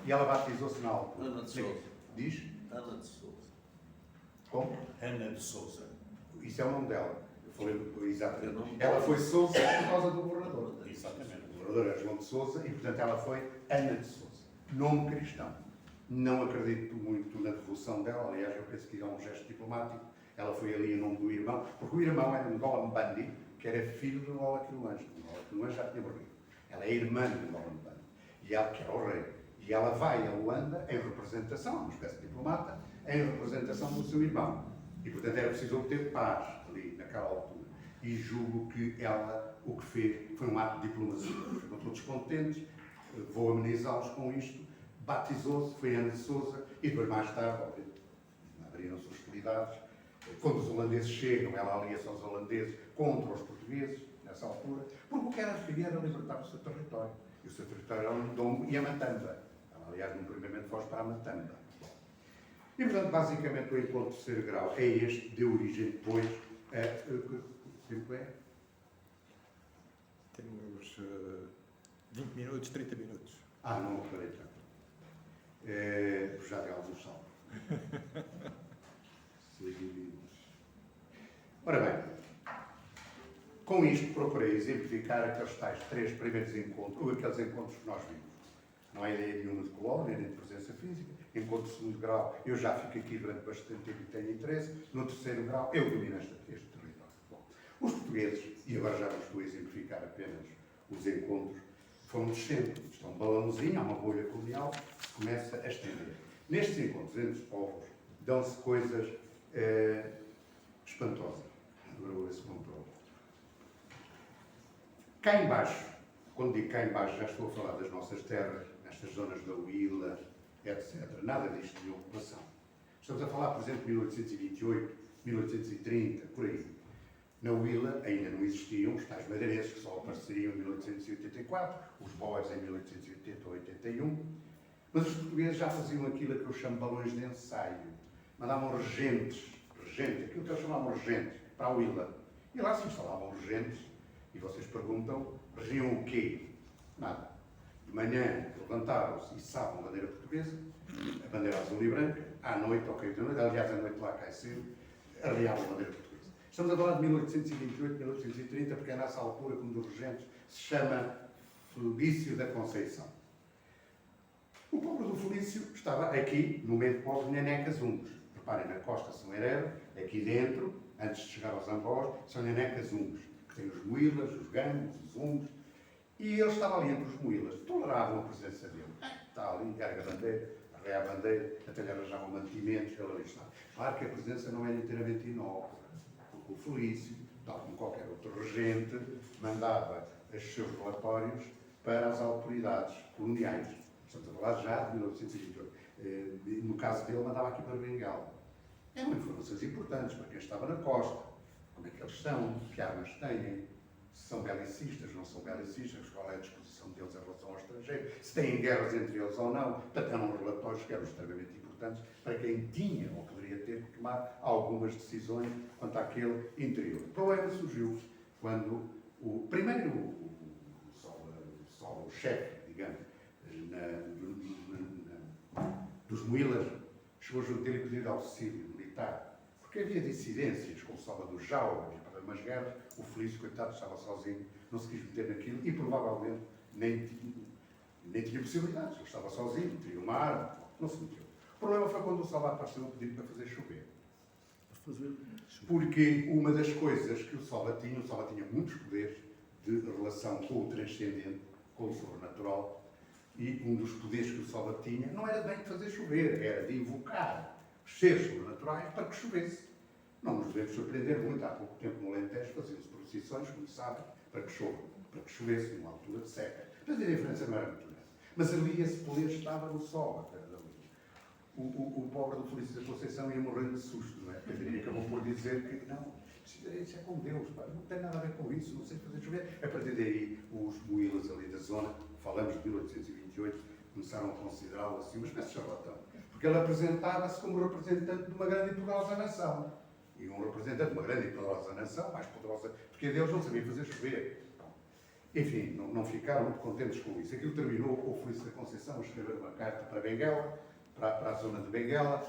e ela batizou-se na altura. Ana de Sousa. Diz? Ana de Sousa. Como? Ana de Sousa. Isso é o nome dela. Eu falei exatamente. Ela foi Sousa por causa do governador. Exatamente. O governador era João de Sousa e, portanto, ela foi Ana de Sousa. Nome cristão. Não acredito muito na devoção dela, aliás, eu penso que é um gesto diplomático. Ela foi ali em nome do irmão, porque o irmão era Ngola Mbandi, que era filho de Ngola Quilolange. Ngola Quilolange já tinha morrido. Ela é irmã de Ngola Mbandi, e ela, que era o rei. E ela vai a Holanda em representação, uma espécie de diplomata, em representação do seu irmão. E, portanto, era preciso obter paz ali, naquela altura. E julgo que ela, o que fez, foi um ato de diplomacia. Ficam todos contentes, vou amenizá-los com isto. Batizou-se, foi Ana de Sousa, e depois, mais tarde, abriram-se hostilidades. Quando os holandeses chegam, ela alia-se aos holandeses contra os portugueses, nessa altura, porque o que ela queria era libertar o seu território. E o seu território era o Ndongo e a Matamba. Ela, aliás, num primeiro momento foge para a Matamba. E, portanto, basicamente, o encontro de terceiro grau é este, deu origem depois a... Que tempo é? Temos 20 minutos, 30 minutos. Não reparei tanto. Já de alguns salvos. Ora bem, com isto procurei exemplificar aqueles tais 3 primeiros encontros, ou aqueles encontros que nós vimos. Não há ideia nenhuma de colónia, nem de presença física, encontro de segundo grau, eu já fico aqui durante bastante tempo e tenho interesse. No terceiro grau, eu domino este território. Bom, os portugueses, e agora já não estou a exemplificar apenas os encontros, foram descendo. Isto é um balãozinho, há uma bolha colonial que se começa a estender. Nestes encontros entre os povos, dão-se coisas espantosas. Agora vou ver se controlo. Cá embaixo, quando digo cá embaixo, já estou a falar das nossas terras, nestas zonas da Huila, etc. Nada disto de ocupação. Estamos a falar, por exemplo, de 1828, 1830, por aí. Na Huila ainda não existiam os tais madeirenses, que só apareceriam em 1884, os boers em 1880 ou 81, mas os portugueses já faziam aquilo que eu chamo de balões de ensaio. Mandavam regentes, aquilo que eles chamavam regentes, para a Huila. E lá se instalavam regentes, e vocês perguntam, regiam o quê? Nada. De manhã levantavam-se e içavam a bandeira portuguesa, a bandeira azul e branca, à noite, ao cair da noite, aliás, à noite lá cai cedo, arriavam a bandeira portuguesa. Estamos a falar de 1828, 1830, porque é nessa altura que um dos regentes se chama Felício da Conceição. O povo do Felício estava aqui, no meio do povo de Nenecas Umbos. Reparem, na costa São Herero, aqui dentro, antes de chegar aos Ambós, são Nenecas Umbos, que têm os Moilas, os Gamos, os Umbos, e ele estava ali entre os Moilas, toleravam a presença dele. Está ali, erga a bandeira, arreia a bandeira, até lhe arranjavam mantimentos, ele ali está. Claro que a presença não era inteiramente inócua, porque o Felício, tal como qualquer outro regente, mandava os seus relatórios para as autoridades coloniais. Estamos a falar já de 1928. No caso dele, mandava aqui para Bengala. Eram informações importantes para quem estava na costa. Como é que eles são, que armas têm, se são belicistas, não são belicistas, qual é a disposição deles em relação ao estrangeiro, se têm guerras entre eles ou não. Portanto, eram relatórios que eram extremamente importantes para quem tinha ou poderia ter que tomar algumas decisões quanto àquele interior. O problema surgiu quando o chefe, digamos, dos Moilas, chegou junto dele e pediu auxílio militar. Porque havia dissidências com o Salva do Jau, havia umas guerras, o Felício, coitado, estava sozinho, não se quis meter naquilo e provavelmente nem tinha possibilidades. Ele estava sozinho, teria uma arma, não se meteu. O problema foi quando o Salva apareceu a pedir para fazer chover. Porque uma das coisas que o Salva tinha muitos poderes de relação com o transcendente, com o sobrenatural, e um dos poderes que o Salva tinha não era bem de fazer chover, era de invocar os seres sobrenaturais para que chovesse. Não nos devemos surpreender muito. Há pouco tempo no Alentejo faziam-se procissões, como sabem, para que chovesse numa altura de seca. Mas a diferença não era muito grande. Mas ali esse poder estava no Salva. O pobre do Felício da Conceição ia morrendo de susto, não é? Ele acabou por dizer que não, isso é com Deus, pá, não tem nada a ver com isso, não sei fazer chover. A partir daí, os Moilas ali da zona, falamos de 1828, começaram a considerá-lo assim uma espécie de charlatão. Porque ele apresentava-se como representante de uma grande e poderosa nação. E um representante de uma grande e poderosa nação, mais poderosa, porque Deus não sabia fazer chover. Enfim, não ficaram muito contentes com isso. Aquilo terminou com o Felício da Conceição a escrever uma carta para Benguela, para a zona de Benguela: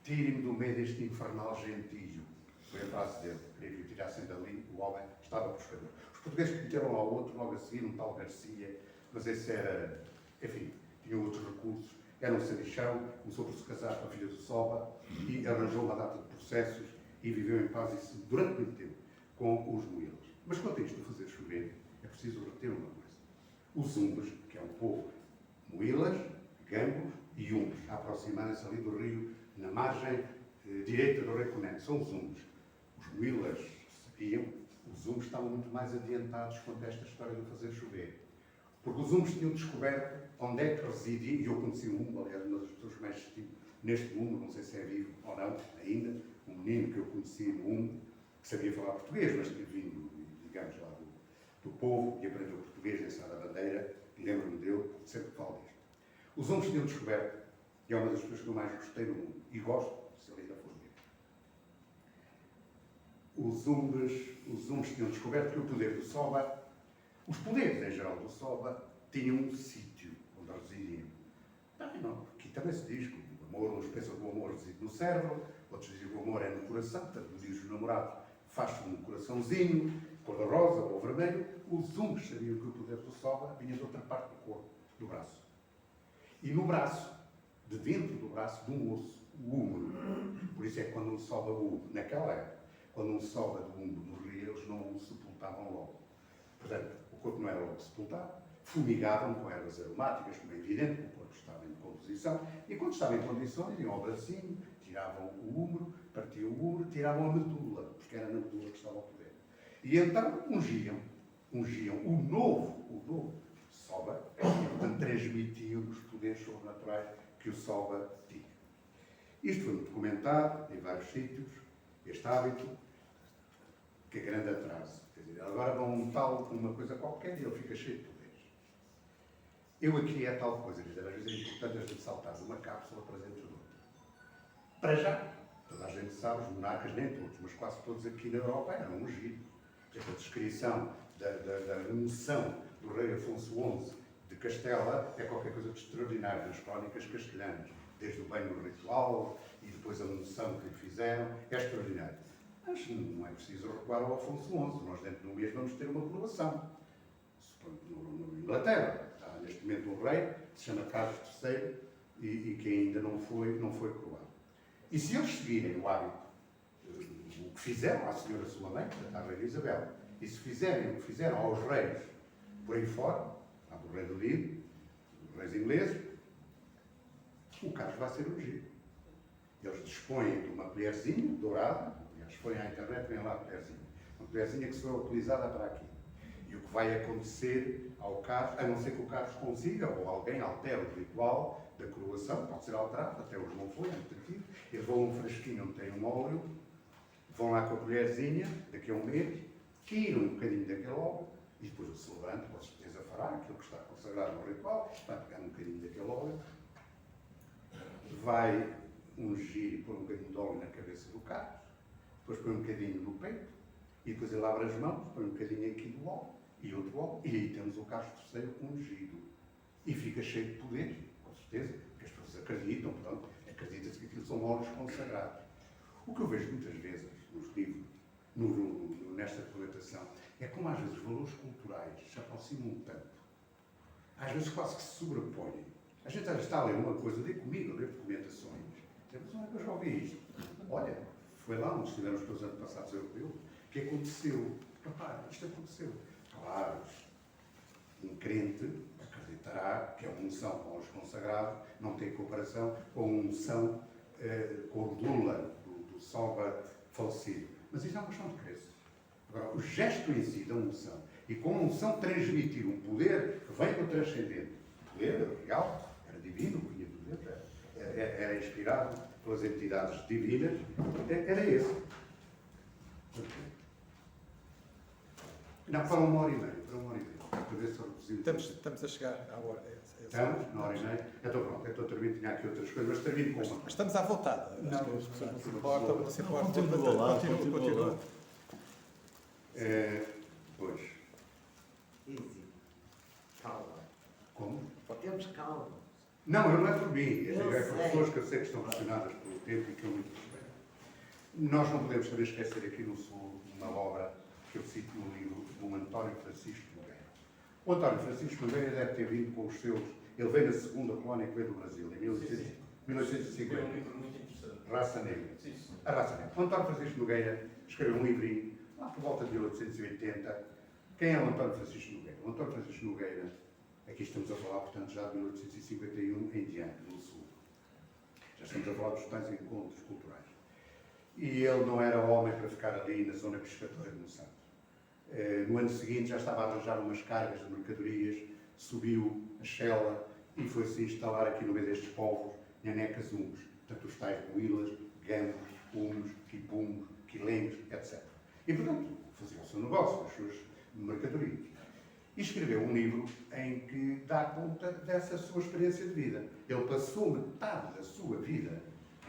tire-me do meio deste infernal gentio. Foi a frase dele. Queria que o tirassem dali, o homem estava buscador. Os portugueses cometeram lá outro, logo a seguir, um tal Garcia, mas esse era, enfim, tinha outros recursos. Era um sabichão, começou por se casar com a filha do Soba e arranjou uma data de processos e viveu em paz durante muito tempo com os Moilas. Mas quanto a isto de fazer chover, é preciso reter uma coisa. Os Umbas, que é um povo, Moilas, Gambos e Umbos, a aproximarem-se ali do rio, na margem direita do Rio Conene, são os Umbos. Os Moilas sabiam, os Umbos estavam muito mais adiantados quanto a esta história de fazer chover. Porque os Umbos tinham descoberto onde é que residia, e eu conheci um Umbo, aliás, uma das pessoas que mais estive neste mundo, não sei se é vivo ou não, ainda, um menino que eu conheci no Umbo, que sabia falar português, mas tinha vindo, digamos, lá do povo, e aprendeu português em Sá da Bandeira, e lembro-me dele, sempre que falo disto. Os Umbos tinham descoberto, e é uma das pessoas que eu mais gostei no mundo, e gosto, se ele ainda for vivo. Os Umbos tinham descoberto que o poder do Soba, os poderes em geral do Soba, tinham um sítio onde residiam. Aqui também se diz que o amor, uns pensam que o amor reside no cérebro, outros dizem que o amor é no coração, portanto, nos dias do namorado faz-se um coraçãozinho, cor-de-rosa ou vermelho. Os Umbos sabiam que o poder do Soba vinha de outra parte do corpo, do braço. E no braço de dentro do braço de um osso, o húmero. Por isso é que quando um sobe o húmero, naquela época, quando um sobe do húmero no rio, eles não o sepultavam logo. Portanto, o corpo não era logo sepultado, fumigavam com ervas aromáticas, como é evidente, o corpo estava em composição, e quando estava em condições, iam ao bracinho, tiravam o húmero, partiam o húmero, tiravam a medula, porque era na medula que estava o poder. E então ungiam o novo Soba, e portanto transmitiam os poderes sobrenaturais que o Soba tinha. Isto foi documentado em vários sítios, este hábito, que é grande atraso. Quer dizer, agora vão montá-lo com uma coisa qualquer e ele fica cheio de poderes. Eu aqui é tal coisa, quer dizer, às vezes é importante a gente saltar de uma cápsula para dentro de outra. Para já, toda a gente sabe, os monarcas, nem todos, mas quase todos aqui na Europa eram ungidos. A descrição da unção do rei Afonso XI de Castela é qualquer coisa de extraordinário nas crónicas castelhanas, desde o banho ritual e depois a unção que lhe fizeram, é extraordinário. Mas não é preciso recuar ao Afonso XI, nós dentro de um mês vamos ter uma coroação. No Inglaterra, está neste momento um rei, que se chama Carlos III, e que ainda não foi coroado. E se eles seguirem o hábito, o que fizeram à senhora sua mãe, à rainha Isabel, e se fizerem o que fizeram aos reis por aí fora, do Reino Unido, dos reis ingleses, o Carlos vai ser ungido. Eles dispõem de uma colherzinha dourada, aliás, forem à internet, vêm lá a colherzinha. Uma colherzinha que será utilizada para aqui. E o que vai acontecer ao Carlos, a não ser que o Carlos consiga, ou alguém altere o ritual da coroação, pode ser alterado, até hoje não foi, é muito antigo. Eles vão a um frasquinho onde tem um óleo, vão lá com a colherzinha, daqui a um mês, tiram um bocadinho daquele óleo, e depois o celebrante, com certeza, fará aquilo que está consagrado no ritual, vai pegar um bocadinho daquele óleo, vai ungir e pôr um bocadinho de óleo na cabeça do Carlos, depois põe um bocadinho no peito, e depois ele abre as mãos, põe um bocadinho aqui do óleo, e outro óleo, e aí temos o Carlos III ungido. E fica cheio de poder, com certeza, porque as pessoas acreditam, pronto, acredita-se que aquilo são óleos consagrados. O que eu vejo muitas vezes nos livros, nesta documentação, é como às vezes os valores culturais se aproximam tanto, às vezes quase que se sobrepõem. A gente às vezes está a ler uma coisa, dê comigo, ler documentações, mas olha, eu já ouvi isto. Olha, foi lá onde estiveram os teus antepassados europeus, que aconteceu. Repara, isto aconteceu. Claro, um crente acreditará que a unção com os consagrados não tem comparação com a unção com o Dula, do Soba falecido. Mas isso é uma questão de crença. Agora, o gesto em si da unção, e com a unção transmitir um poder que vem do transcendente, o poder era real, era divino, vinha do dentro, era inspirado pelas entidades divinas, era esse. Não, para uma hora e meia, para ver se eu reduzi. Estamos a chegar à hora. Estamos, na hora e meia. Então pronto, então termino, tinha aqui outras coisas, mas termino com uma. Mas estamos à vontade. Não, Acho que as pessoas não se importam, não se importam. Continua lá, Continua. Pois. Easy. Calma. Como? Temos calma. Não, eu não é por mim. Eu É por sei. pessoas que eu sei que estão pressionadas pelo tempo e que eu muito respeito. Nós não podemos também esquecer aqui no Sul uma obra que eu cito no livro do António Francisco Nogueira. O António Francisco Nogueira deve ter vindo com os seus. Ele veio na segunda colónia que veio do Brasil, em 1850. Foi um livro muito interessante. Raça Negra. Sim, sim. A Raça Negra. O António Francisco Nogueira escreveu um livrinho, lá por volta de 1880. Quem é o António Francisco Nogueira? O António Francisco Nogueira, aqui estamos a falar, portanto, já de 1851 em diante, no Sul. Já estamos a falar dos tais encontros culturais. E ele não era homem para ficar ali na zona pescatória de Monsanto. No ano seguinte já estava a arranjar umas cargas de mercadorias, subiu a Chela e foi-se instalar aqui no meio destes povos, Nhanecas Humus, portanto os tais Huilas, Gamos, Humus, Quipumbos, Quilengos, etc. E portanto fazia o seu negócio, as suas mercadorias. E escreveu um livro em que dá conta dessa sua experiência de vida. Ele passou metade da sua vida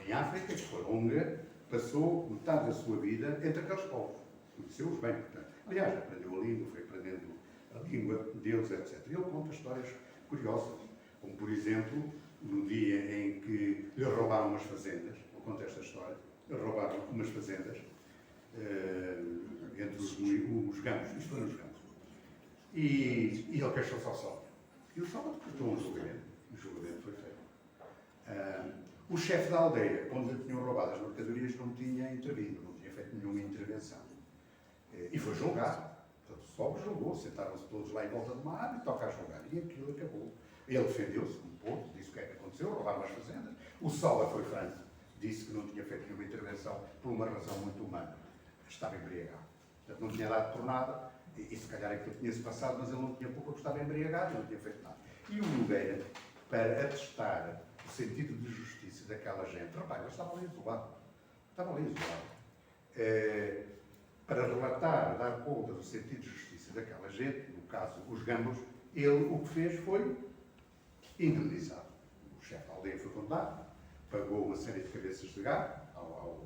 em África, que foi longa, passou metade da sua vida entre aqueles povos. Conheceu-os bem, portanto. Aliás, aprendeu a língua, foi aprendendo a língua deles, etc. E ele conta histórias curiosas, como, por exemplo, no dia em que lhe roubaram umas fazendas, eu conto esta história, lhe roubaram umas fazendas entre os gamos, isto foi nos gamos. E ele queixou-se ao sol. E o sol decretou um julgamento. O julgamento foi feito. O chefe da aldeia, quando lhe tinham roubado as mercadorias, não tinha intervindo, não tinha feito nenhuma intervenção. E foi julgado. Portanto, o Sol julgou, sentaram-se todos lá em volta de uma árvore e toca a julgar. E aquilo acabou. Ele defendeu-se, como pôde, disse o que é que aconteceu, roubaram as fazendas. O Sola foi franco, disse que não tinha feito nenhuma intervenção por uma razão muito humana. Estava embriagado. Portanto, não tinha dado por nada, e se calhar aquilo tinha-se passado, mas ele não tinha pouco, estava embriagado e não tinha feito nada. E o Nogueira, para atestar o sentido de justiça daquela gente, rapaz, ele estava ali isolado. Estava ali isolado. Para relatar, dar conta do sentido de justiça daquela gente, no caso, os gambos, ele o que fez foi indemnizado. O chefe da aldeia foi condenado, pagou uma série de cabeças de gado ao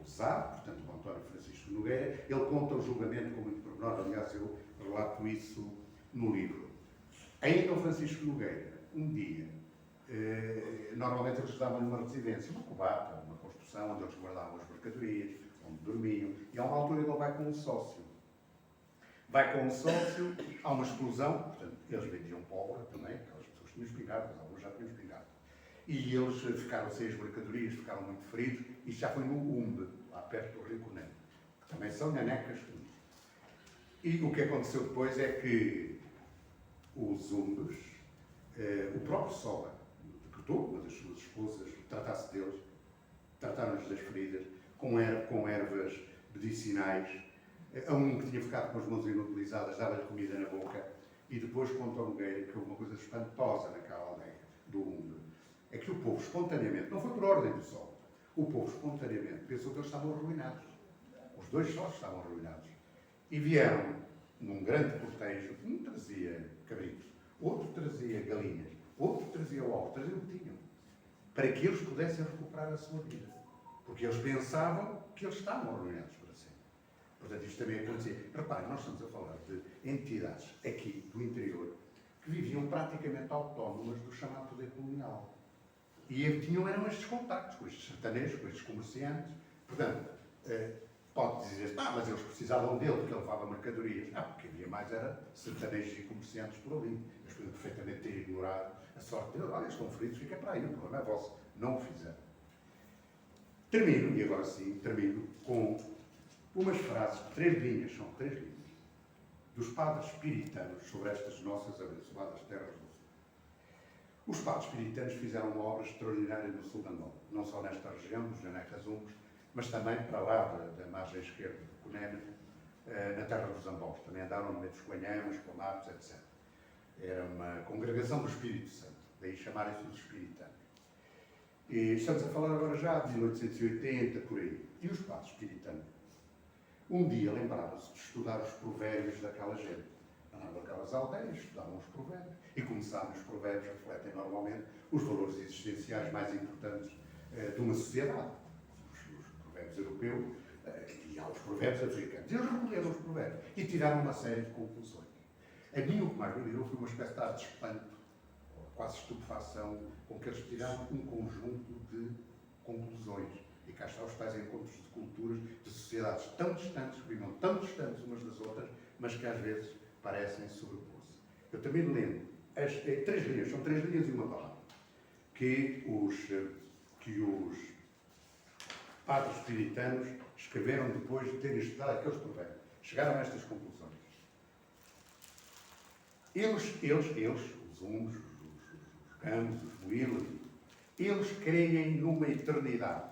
Zar, portanto, o António Francisco Nogueira. Ele conta o julgamento com muito pormenor, aliás, eu relato isso no livro. Ainda o Francisco Nogueira, um dia, normalmente eles davam-lhe uma residência, uma covata, uma construção onde eles guardavam as mercadorias, onde dormiam, e a uma altura ele vai com um sócio. Vai com um sócio, há uma explosão, portanto, eles vendiam pólvora também, aquelas pessoas tinham espingardas, alguns já tinham espingardas. E eles ficaram sem as mercadorias, ficaram muito feridos, e já foi no Umbe, lá perto do Rio Coném, que também são nanecas. E o que aconteceu depois é que os Umbes, o próprio Sola, decretou uma das suas esposas, tratasse deles, trataram-nos das feridas, com ervas medicinais. A um que tinha ficado com as mãos inutilizadas, dava-lhe comida na boca, e depois contou Nogueira que houve uma coisa espantosa naquela aldeia do Umbe. É que o povo espontaneamente, não foi por ordem do Sol, o povo espontaneamente pensou que eles estavam arruinados. Os dois sócios estavam arruinados. E vieram num grande cortejo, um trazia cabritos, outro trazia galinhas, outro trazia ovos, trazia o que tinham, para que eles pudessem recuperar a sua vida. Porque eles pensavam que eles estavam arruinados para sempre. Portanto, isto também acontecia. Reparem, nós estamos a falar de entidades aqui do interior que viviam praticamente autónomas do chamado poder colonial. E eram estes contactos com estes sertanejos, com estes comerciantes. Portanto, pode dizer, mas eles precisavam dele, porque ele levava mercadorias. Porque havia mais era sertanejos e comerciantes por ali. Eles podiam perfeitamente ter ignorado a sorte deles. Olha, estão feridos, fica para aí, o problema é vosso. Não o fizeram. Termino, e agora sim, termino com umas frases, 3 linhas, são 3 linhas, dos padres espiritanos sobre estas nossas abençoadas terras do sul. Os padres espiritanos fizeram uma obra extraordinária no sul da Angola, não só nesta região, dos Janecas Umbos, mas também para lá da margem esquerda do Cunene, na terra dos Ambós. Também andaram no meio dos Coanhãos, Pomapos, etc. Era uma congregação do Espírito Santo, daí chamarem-se os espiritanos. E estamos a falar agora já de 1880, por aí. E os padres espiritanos, um dia lembraram-se de estudar os provérbios daquela gente. Andavam aquelas aldeias, estudavam os provérbios. E como sabem, os provérbios refletem normalmente os valores existenciais mais importantes de uma sociedade. Os provérbios europeus e há os provérbios africanos. Eles recolheram os provérbios e tiraram uma série de conclusões. A mim, o que mais me virou foi uma espécie de espanto, quase estupefação, com que eles tiraram um conjunto de conclusões. E cá está os tais encontros de culturas, de sociedades tão distantes, que vivam tão distantes umas das outras, mas que às vezes parecem sobrepor-se. Eu também me lembro, as 3 linhas, são 3 linhas e uma palavra, que os padres espiritanos escreveram depois de terem estudado aqueles provérbios. Chegaram a estas conclusões. Eles, os Umbos, os Campos, os Moílas, eles creem numa eternidade,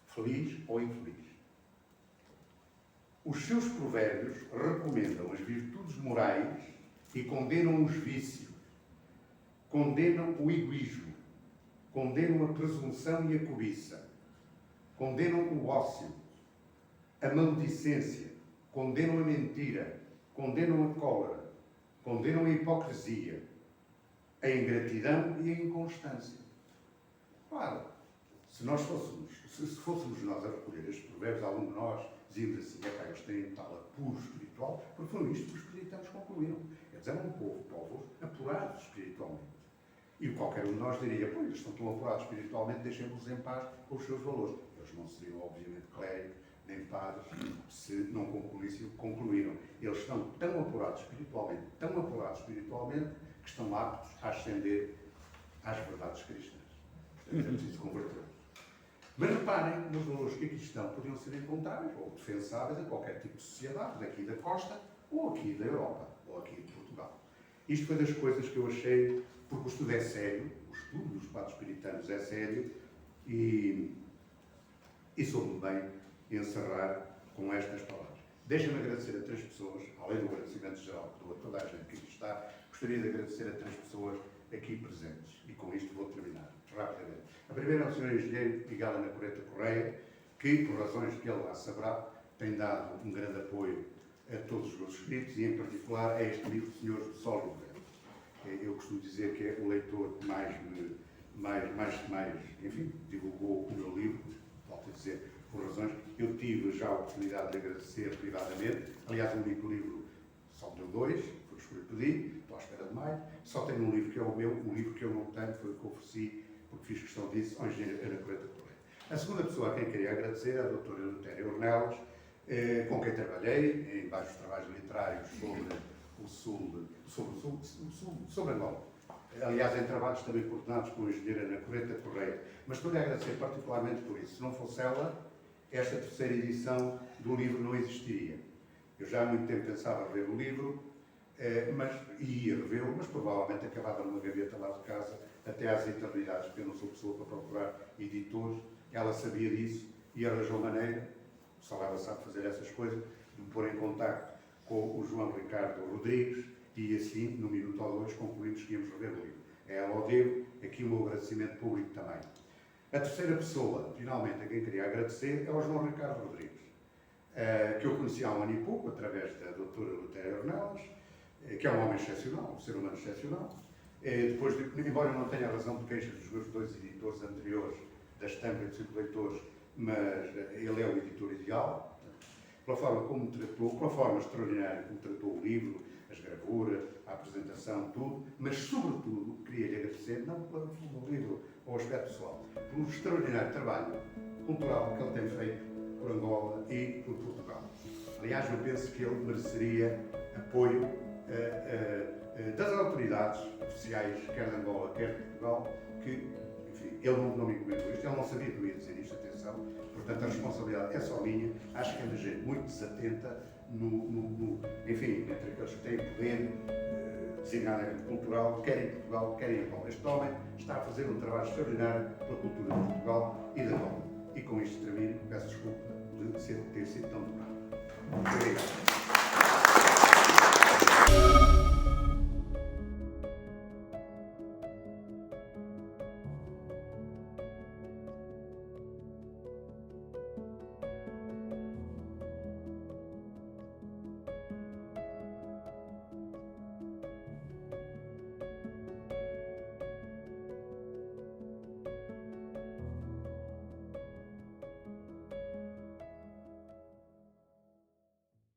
feliz ou infeliz. Os seus provérbios recomendam as virtudes morais e condenam os vícios, condenam o egoísmo, condenam a presunção e a cobiça, condenam o ócio, a maledicência, condenam a mentira, condenam a cólera, condenam a hipocrisia, a ingratidão e a inconstância. Claro, se fôssemos nós a recolher estes provérbios, algum de nós dizíamos assim, eles têm tal apuro espiritual, porque foi isto que os espiritanos concluíram. Eles eram povos apurados espiritualmente. E qualquer um de nós diria, eles estão tão apurados espiritualmente, deixem-nos em paz com os seus valores. Eles não seriam, obviamente, clérigos, nem padres, se não concluíram. Eles estão tão apurados espiritualmente, que estão aptos a ascender às verdades cristãs. é preciso convertê-los. Mas reparem nos valores que aqui estão, podiam ser encontráveis ou defensáveis em qualquer tipo de sociedade, daqui da costa, ou aqui da Europa, ou aqui de Portugal. Isto foi das coisas que eu achei, porque o estudo é sério, o estudo dos quadros piritanos é sério, e soube bem encerrar com estas palavras. Deixa-me agradecer a 3 pessoas, além do agradecimento geral que dou a toda a gente que aqui está, gostaria de agradecer a 3 pessoas aqui presentes. E com isto vou terminar, rapidamente. A primeira é o Sr. Engenheiro Miguel Anacoreta Correia, que, por razões que ele lá saberá, tem dado um grande apoio a todos os meus escritos e, em particular, a este livro, Senhores do Sol e do Vento. Eu costumo dizer que é o leitor que mais, enfim, divulgou o meu livro, volto a dizer, por razões. Eu tive já a oportunidade de agradecer privadamente. Aliás, o único livro só deu 2, foi os que lhe pedi, estou à espera de mais. Só tenho um livro que é o meu, o livro que eu não tenho foi o que ofereci, porque fiz questão disso, ao engenheiro Anacoreta Correia. A segunda pessoa a quem queria agradecer é a doutora Eleutéria Ornelas, com quem trabalhei em vários trabalhos literários sobre Angola. Aliás, em trabalhos também coordenados com o engenheiro Anacoreta Correia. Mas estou-lhe a agradecer particularmente por isso. Se não fosse ela, esta terceira edição do livro não existiria. Eu já há muito tempo pensava rever o livro, e ia revê-lo, mas provavelmente acabava numa gaveta lá de casa até às eternidades, porque eu não sou pessoa para procurar editores. Ela sabia disso e arranjou maneira, só ela sabe fazer essas coisas, de me pôr em contacto com o João Ricardo Rodrigues, e assim, no minuto ou 2, concluímos que íamos rever o livro. É ela ao devo, aqui o meu agradecimento público também. A terceira pessoa, finalmente, a quem queria agradecer, é o João Ricardo Rodrigues, que eu conheci há um ano e pouco, através da doutora Eleutéria Ornelas, que é um homem excepcional, um ser humano excepcional. Depois, embora eu não tenha razão de queixas dos meus 2 editores anteriores, da Estampa e dos 5 leitores, mas ele é o editor ideal, pela forma como me tratou, pela forma extraordinária como tratou o livro, as gravuras, a apresentação, tudo, mas sobretudo queria-lhe agradecer, não pelo livro ou aspecto pessoal, pelo extraordinário trabalho cultural que ele tem feito por Angola e por Portugal. Aliás, eu penso que ele mereceria apoio das autoridades oficiais, quer de Angola, quer de Portugal, que, enfim, ele não me comentou isto, ele não sabia que eu ia dizer isto, atenção, portanto a responsabilidade é só minha. Acho que anda gente muito desatenta, enfim, entre aqueles que têm poder, designadamente cultural, quer em Portugal, quer em Angola. Este homem está a fazer um trabalho extraordinário pela cultura de Portugal e de Angola. E com isto termino, peço desculpa de ter sido tão demorado. Muito obrigado.